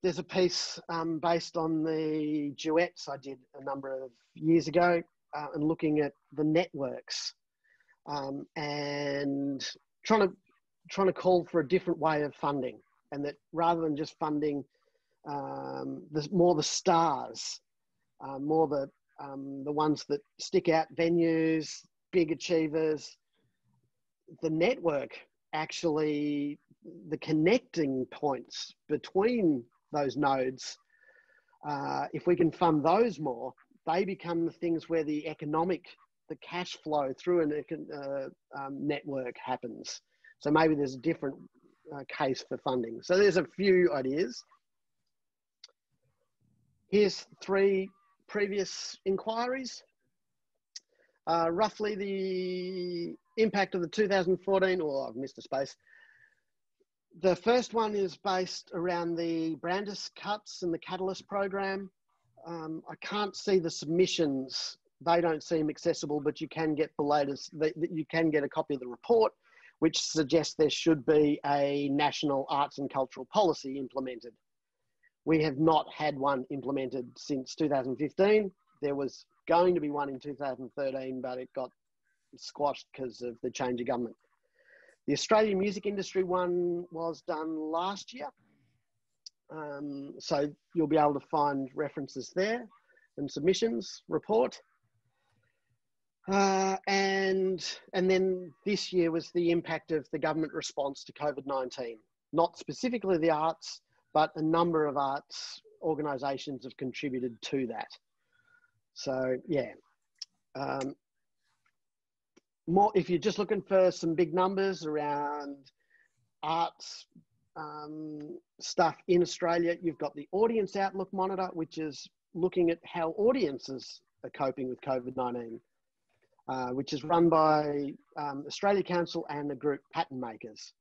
There's a piece based on the duets I did a number of years ago and looking at the networks and trying to call for a different way of funding, and that rather than just funding more the stars, more the ones that stick out, venues, big achievers, the network, actually the connecting points between those nodes, if we can fund those more, they become the things where the cash flow through a network happens. So maybe there's a different case for funding. So there's a few ideas. Here's 3 previous inquiries. Roughly the impact of the 2014, I've missed a space. The first one is based around the Brandis cuts and the Catalyst program. I can't see the submissions they don't seem accessible, but you can get the latest, you can get a copy of the report, which suggests there should be a national arts and cultural policy implemented. We have not had one implemented since 2015. There was going to be one in 2013, but it got squashed because of the change of government. The Australian music industry one was done last year. So you'll be able to find references there and submissions report. And then this year was the impact of the government response to COVID-19. Not specifically the arts, but a number of arts organisations have contributed to that. So yeah, more if you're just looking for some big numbers around arts stuff in Australia, you've got the Audience Outlook Monitor, which is looking at how audiences are coping with COVID-19, which is run by Australia Council and the group Pattern Makers.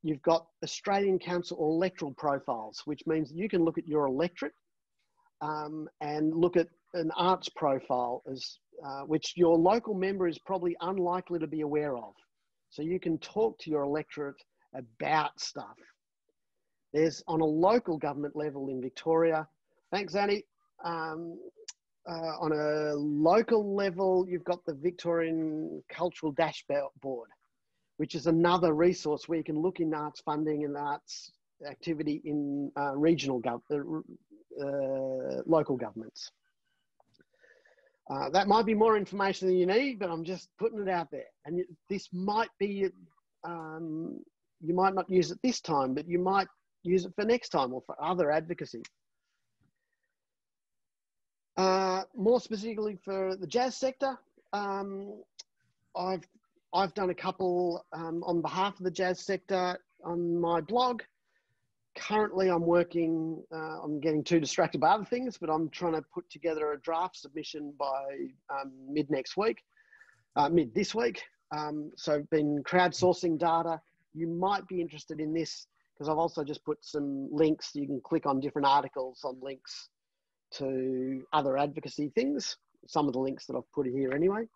You've got Australian Council electoral profiles, which means you can look at your electorate and look at an arts profile, as which your local member is probably unlikely to be aware of. So you can talk to your electorate about stuff. There's on a local government level in Victoria. Thanks, Annie. On a local level, you've got the Victorian Cultural Dashboard, which is another resource where you can look in arts funding and arts activity in local governments. That might be more information than you need, but I'm just putting it out there. And this might be, you might not use it this time, but you might use it for next time or for other advocacy. More specifically for the jazz sector, I've done a couple on behalf of the jazz sector on my blog. Currently, I'm working, I'm getting too distracted by other things, but I'm trying to put together a draft submission by mid this week. So been crowdsourcing data. You might be interested in this because I've also just put some links. You can click on different articles on links to other advocacy things. Some of the links that I've put here anyway.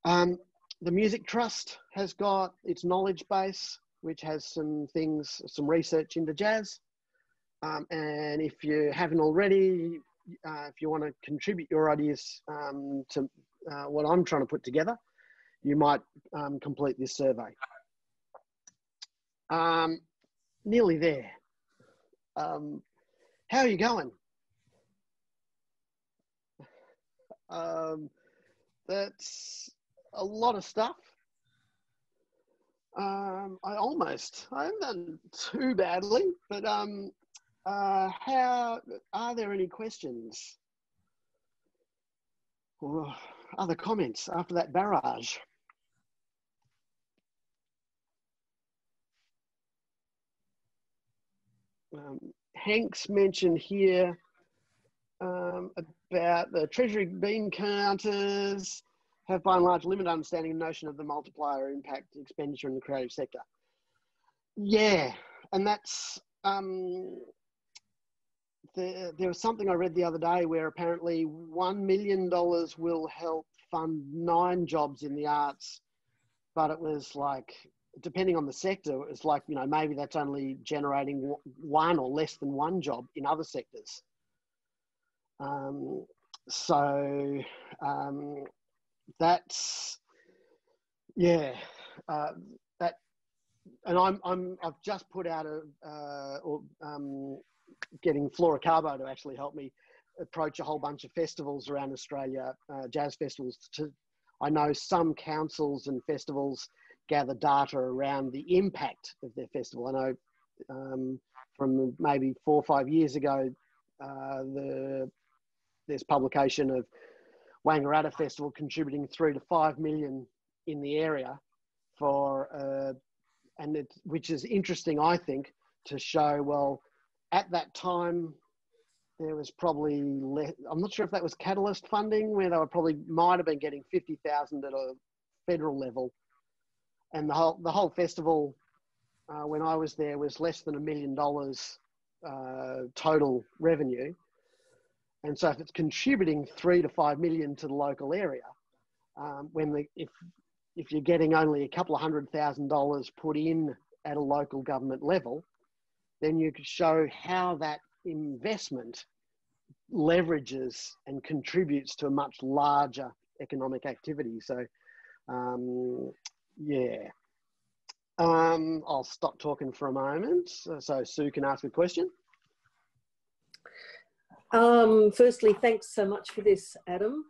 The Music Trust has got its knowledge base, which has some things, some research into jazz. And if you haven't already, if you want to contribute your ideas to what I'm trying to put together, you might complete this survey. Nearly there. How are you going? That's a lot of stuff. I haven't done too badly, but how, are there any questions or other comments after that barrage? Hank's mentioned here about the Treasury bean counters have by and large limited understanding and notion of the multiplier impact expenditure in the creative sector. Yeah, and that's, there was something I read the other day where apparently $1 million will help fund 9 jobs in the arts, but it was like, depending on the sector, it was like, you know, maybe that's only generating 1 or less than 1 job in other sectors. That's, yeah, that, and I've just put out getting Flora Carbo to actually help me approach a whole bunch of festivals around Australia, jazz festivals. I know some councils and festivals gather data around the impact of their festival. I know from maybe 4 or 5 years ago, there's publication of Wangaratta Festival contributing 3 to 5 million in the area for, which is interesting, I think, to show, well, at that time, there was probably I'm not sure if that was Catalyst funding, where they might have been getting 50,000 at a federal level. And the whole festival, when I was there, was less than $1 million total revenue. And so if it's contributing 3 to 5 million to the local area, if you're getting only a couple of $100,000 put in at a local government level, then you could show how that investment leverages and contributes to a much larger economic activity. So, yeah. I'll stop talking for a moment so Sue can ask a question.
Firstly, thanks so much for this, Adam.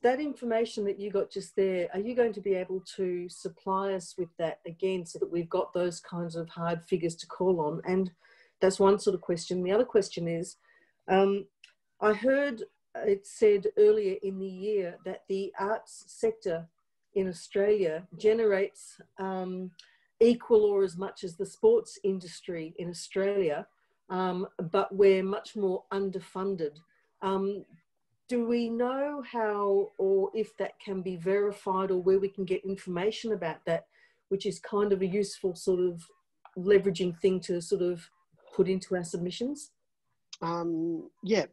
That information that you got just there, are you going to be able to supply us with that again so that we've got those kinds of hard figures to call on? And that's one sort of question. The other question is, I heard it said earlier in the year that the arts sector in Australia generates equal or as much as the sports industry in Australia, but we're much more underfunded. Do we know how or if that can be verified or where we can get information about that, which is kind of a useful sort of leveraging thing to sort of put into our submissions?
Yeah.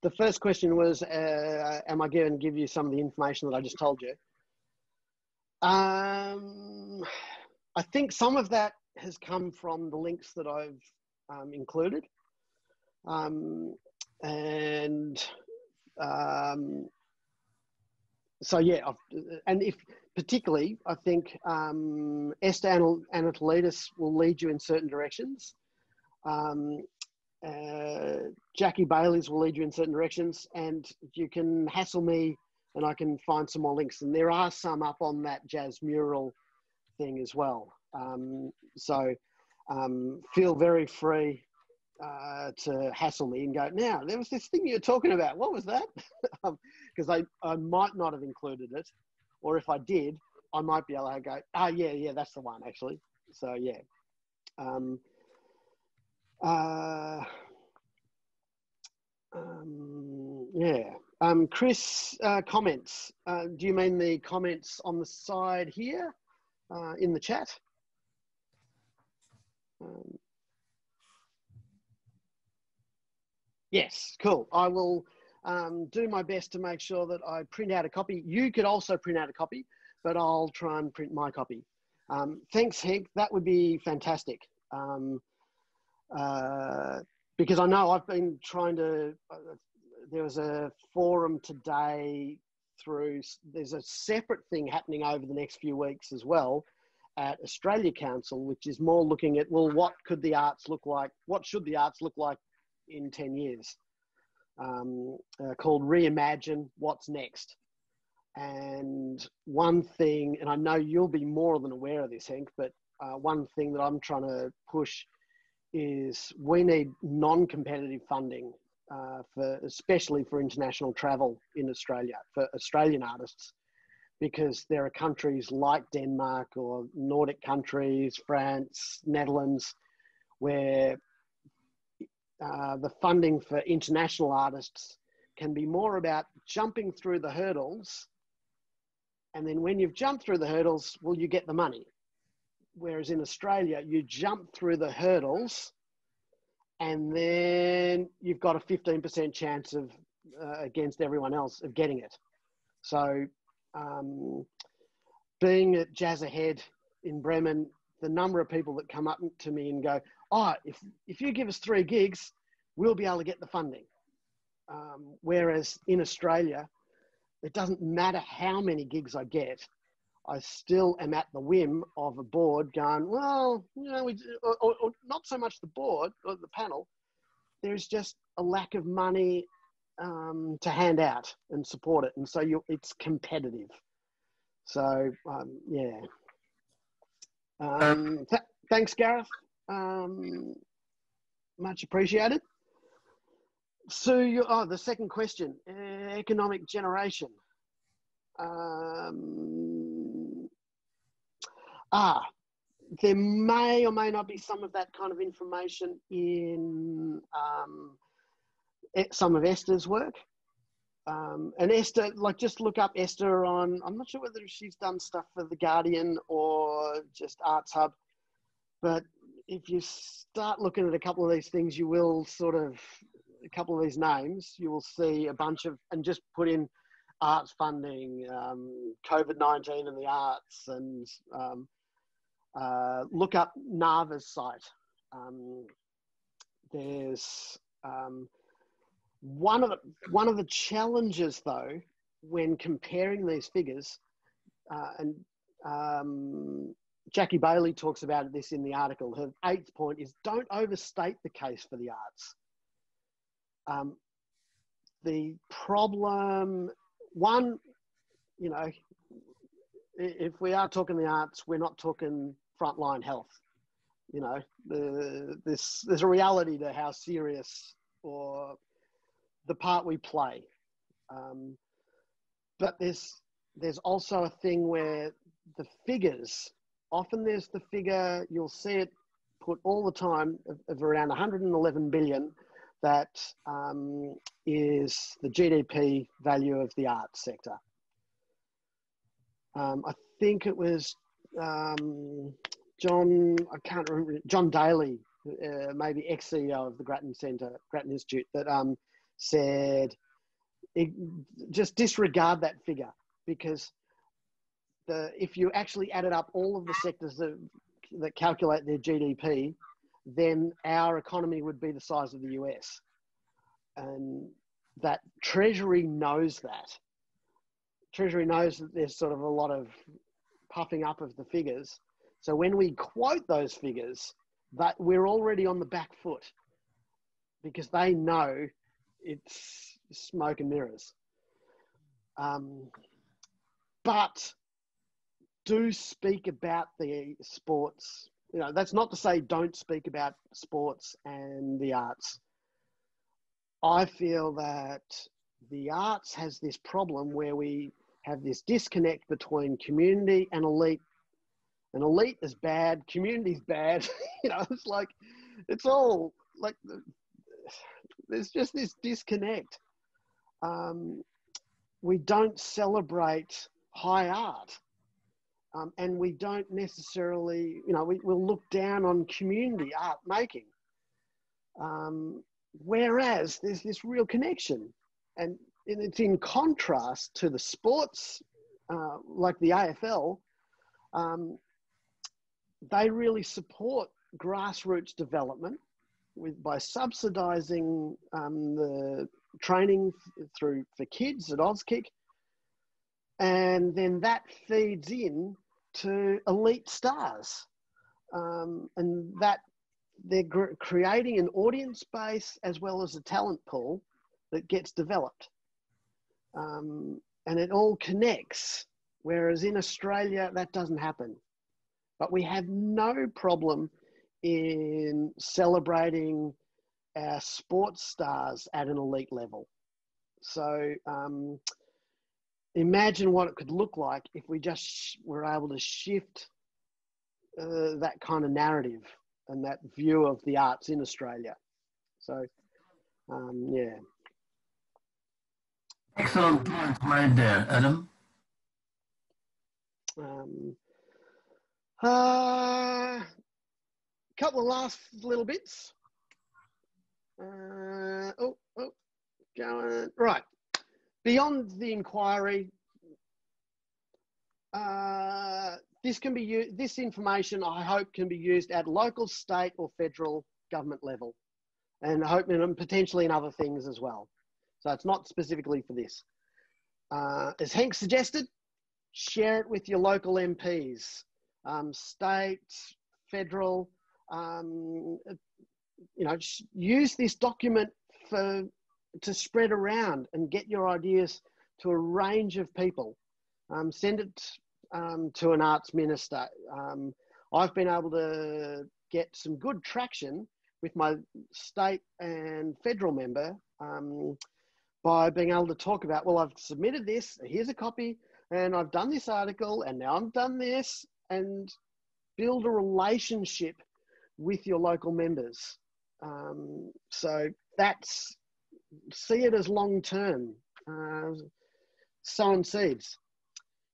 The first question was, am I going to give you some of the information that I just told you? I think some of that has come from the links that I've included. So yeah, and if particularly, I think Esther Anatolidis will lead you in certain directions. Jackie Bailey's will lead you in certain directions, and you can hassle me and I can find some more links. And there are some up on that jazz mural thing as well. So feel very free to hassle me and go, now, there was this thing you were talking about. What was that? Because I might not have included it. Or if I did, I might be able to go, oh, yeah, that's the one, actually. So, yeah. Chris, comments. Do you mean the comments on the side here in the chat? Yes, cool. I will do my best to make sure that I print out a copy. You could also print out a copy, but I'll try and print my copy. Thanks, Hank. That would be fantastic. Because I know I've been trying to, there was a forum today there's a separate thing happening over the next few weeks as well at Australia Council, which is more looking at, well, what could the arts look like? What should the arts look like in 10 years? Called Reimagine What's Next. And one thing, and I know you'll be more than aware of this, Hank, but one thing that I'm trying to push is we need non-competitive funding, especially for international travel in Australia, for Australian artists, because there are countries like Denmark or Nordic countries, France, Netherlands, where the funding for international artists can be more about jumping through the hurdles. And then when you've jumped through the hurdles, well, you get the money. Whereas in Australia, you jump through the hurdles and then you've got a 15% chance of, against everyone else, of getting it. So being at Jazz Ahead in Bremen, the number of people that come up to me and go, oh, if you give us 3 gigs, we'll be able to get the funding. Whereas in Australia, it doesn't matter how many gigs I get, I still am at the whim of a board going, well, you know, or not so much the board or the panel, there's just a lack of money to hand out and support it. And so it's competitive. So, yeah. Thanks, Gareth. Much appreciated. So, the second question, economic generation. There may or may not be some of that kind of information in some of Esther's work. And Esther, like, just look up Esther on, I'm not sure whether she's done stuff for The Guardian or just Arts Hub, but if you start looking at a couple of these things, you will sort of, a couple of these names, you will see a bunch of, and just put in arts funding, COVID-19 and the arts, and look up NAVA's site. There's one of the challenges though when comparing these figures, and Jackie Bailey talks about this in the article. Her 8th point is don't overstate the case for the arts. The problem, one, you know, if we are talking the arts, we're not talking frontline health. You know, there's a reality to how serious or the part we play. But there's also a thing where the figures, often there's the figure, you'll see it put all the time, of around 111 billion, that is the GDP value of the arts sector. I think it was John Daly, maybe ex-CEO of the Grattan Institute, that said, just disregard that figure, because if you actually added up all of the sectors that calculate their GDP, then our economy would be the size of the US. And that Treasury knows that. Treasury knows that there's sort of a lot of puffing up of the figures. So when we quote those figures, that we're already on the back foot, because they know it's smoke and mirrors. But do speak about the sports. You know, that's not to say don't speak about sports and the arts. I feel that the arts has this problem where we have this disconnect between community and elite. And elite is bad, community is bad. You know, it's like, it's all like, there's just this disconnect. We don't celebrate high art. And we don't necessarily, you know, we'll look down on community art making. Whereas there's this real connection, and it's in contrast to the sports, like the AFL. They really support grassroots development by subsidising the training for kids at Auskick, and then that feeds in to elite stars, and that they're creating an audience base as well as a talent pool that gets developed, and it all connects. Whereas in Australia, that doesn't happen. But we have no problem in celebrating our sports stars at an elite level. So imagine what it could look like if we just were able to shift that kind of narrative and that view of the arts in Australia. So, yeah.
Excellent points made there, Adam.
Couple of last little bits. Going right. Beyond the inquiry, this information I hope can be used at local, state, or federal government level, and potentially in other things as well. So it's not specifically for this. As Hank suggested, share it with your local MPs, state, federal. You know, use this document to spread around and get your ideas to a range of people. Send it to an arts minister. I've been able to get some good traction with my state and federal member by being able to talk about, well, I've submitted this, here's a copy, and I've done this article, and now I've done this, and build a relationship with your local members. So see it as long-term, sowing seeds.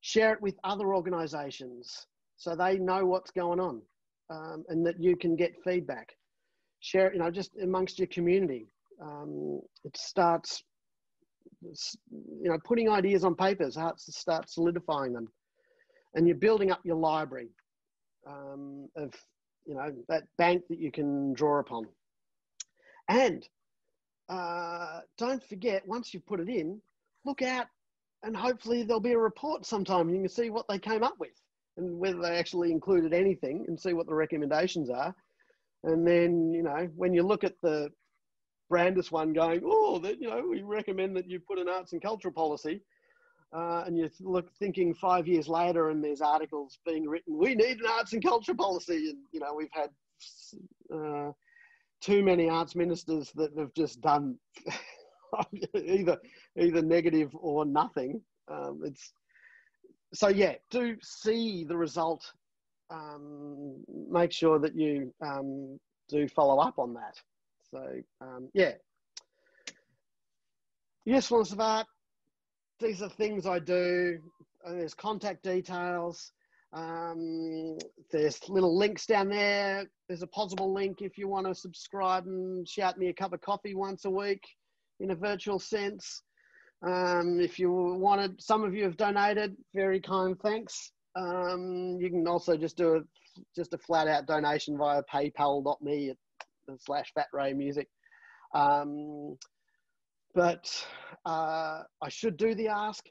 Share it with other organisations so they know what's going on. and that you can get feedback. Share it, just amongst your community. It starts, putting ideas on paper starts to start solidifying them, and you're building up your library of, that bank that you can draw upon. And don't forget, once you've put it in, look out, and hopefully there'll be a report sometime. You can see what they came up with and whether they actually included anything, and see what the recommendations are. And then, when you look at the Brandis one going, we recommend that you put an arts and cultural policy, and you thinking 5 years later, and there's articles being written, we need an arts and culture policy. And, we've had too many arts ministers that have just done either negative or nothing. Do see the result. Make sure that you do follow up on that. So, usefulness of art. These are things I do. There's contact details. There's little links down there. There's a possible link if you want to subscribe and shout me a cup of coffee once a week in a virtual sense. If you wanted, some of you have donated, very kind thanks. You can also just do a flat out donation via paypal.me/fatraymusic. But I should do the ask.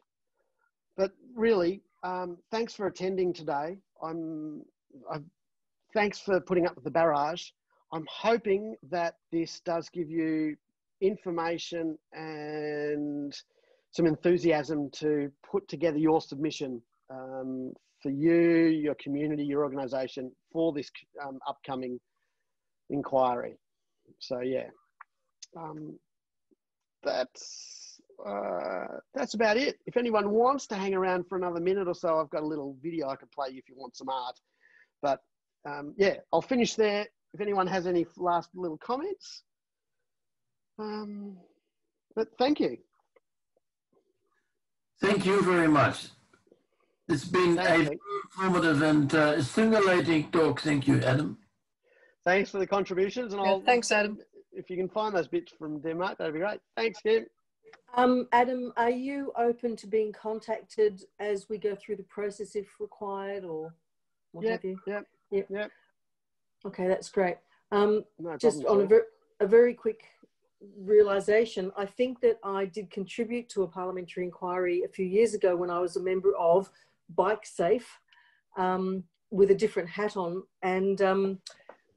But really, thanks for attending today. Thanks for putting up with the barrage. I'm hoping that this does give you information and some enthusiasm to put together your submission for you, your community, your organisation for this upcoming inquiry. So yeah, that's about it. If anyone wants to hang around for another minute or so, I've got a little video I could play you if you want some art. But yeah, I'll finish there. If anyone has any last little comments. But thank you.
Thank you very much. It's been a informative and stimulating talk. Thank you, Adam.
Thanks for the contributions. And
thanks, Adam.
If you can find those bits from Denmark, that'd be great. Thanks, Kim.
Adam, are you open to being contacted as we go through the process if required, or what have you? Yep. Okay, that's great. No just on a very quick realisation, I think that I did contribute to a parliamentary inquiry a few years ago when I was a member of Bike Safe with a different hat on, and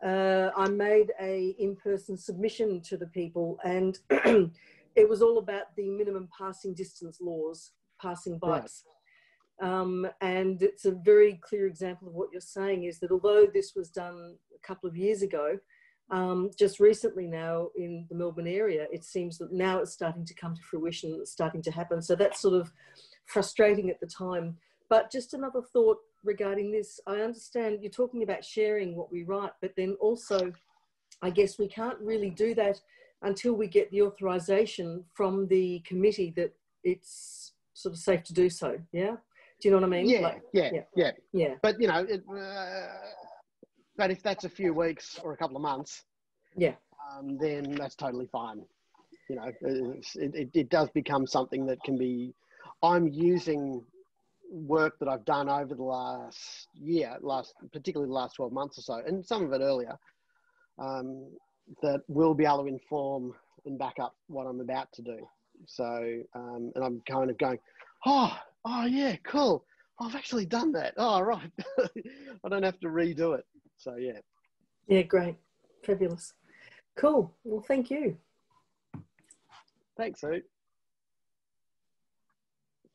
I made a in-person submission to the people, and it was all about the minimum passing distance laws, passing bikes. Right. And it's a very clear example of what you're saying, is that although this was done a couple of years ago, just recently now in the Melbourne area, it seems that now it's starting to come to fruition, it's starting to happen. So that's sort of frustrating at the time. But just another thought regarding this, I understand you're talking about sharing what we write, but then also, I guess we can't really do that until we get the authorisation from the committee that it's sort of safe to do so, yeah? Do you know what I mean?
Yeah. But, but if that's a few weeks or a couple of months, then that's totally fine. It does become something that can be, I'm using work that I've done over the last year, particularly the last 12 months or so, and some of it earlier, that will be able to inform and back up what I'm about to do. So, and I'm kind of going, oh yeah, cool. I've actually done that. Oh, right. I don't have to redo it. So, yeah.
Yeah, great. Fabulous. Cool. Well, thank you.
Thanks, Sue.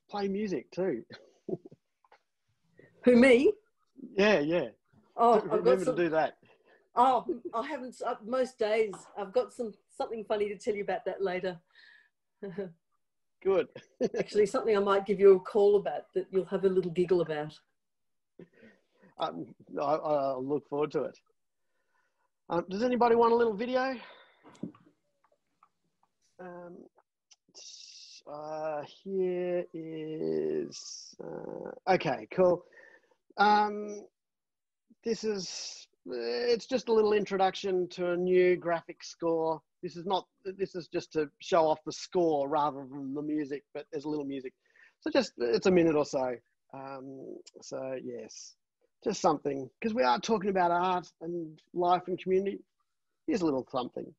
Play music too.
Who, me?
Yeah.
Oh,
remember to do that.
Oh, I haven't. Most days, I've got something funny to tell you about that later.
Good.
Actually, something I might give you a call about that you'll have a little giggle about.
I'll look forward to it. Does anybody want a little video? Here is, okay, cool. This is it's just a little introduction to a new graphic score. This is just to show off the score rather than the music, but there's a little music. So it's a minute or so. So yes, just something, because we are talking about art and life and community. Here's a little something.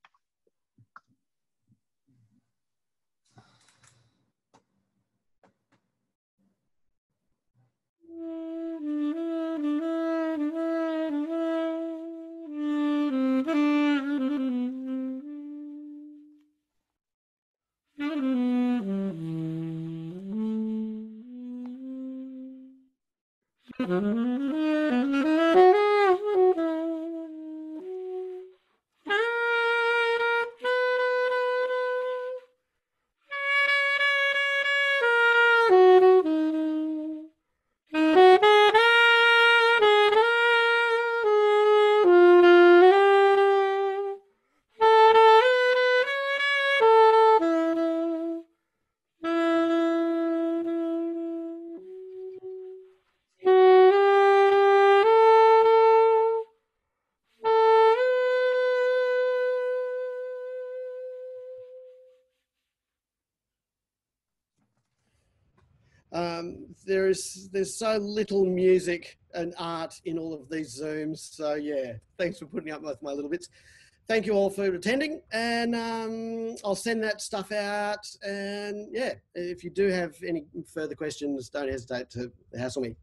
There's so little music and art in all of these Zooms. So yeah, thanks for putting up with my little bits. Thank you all for attending, and I'll send that stuff out. And yeah, if you do have any further questions, don't hesitate to hassle me.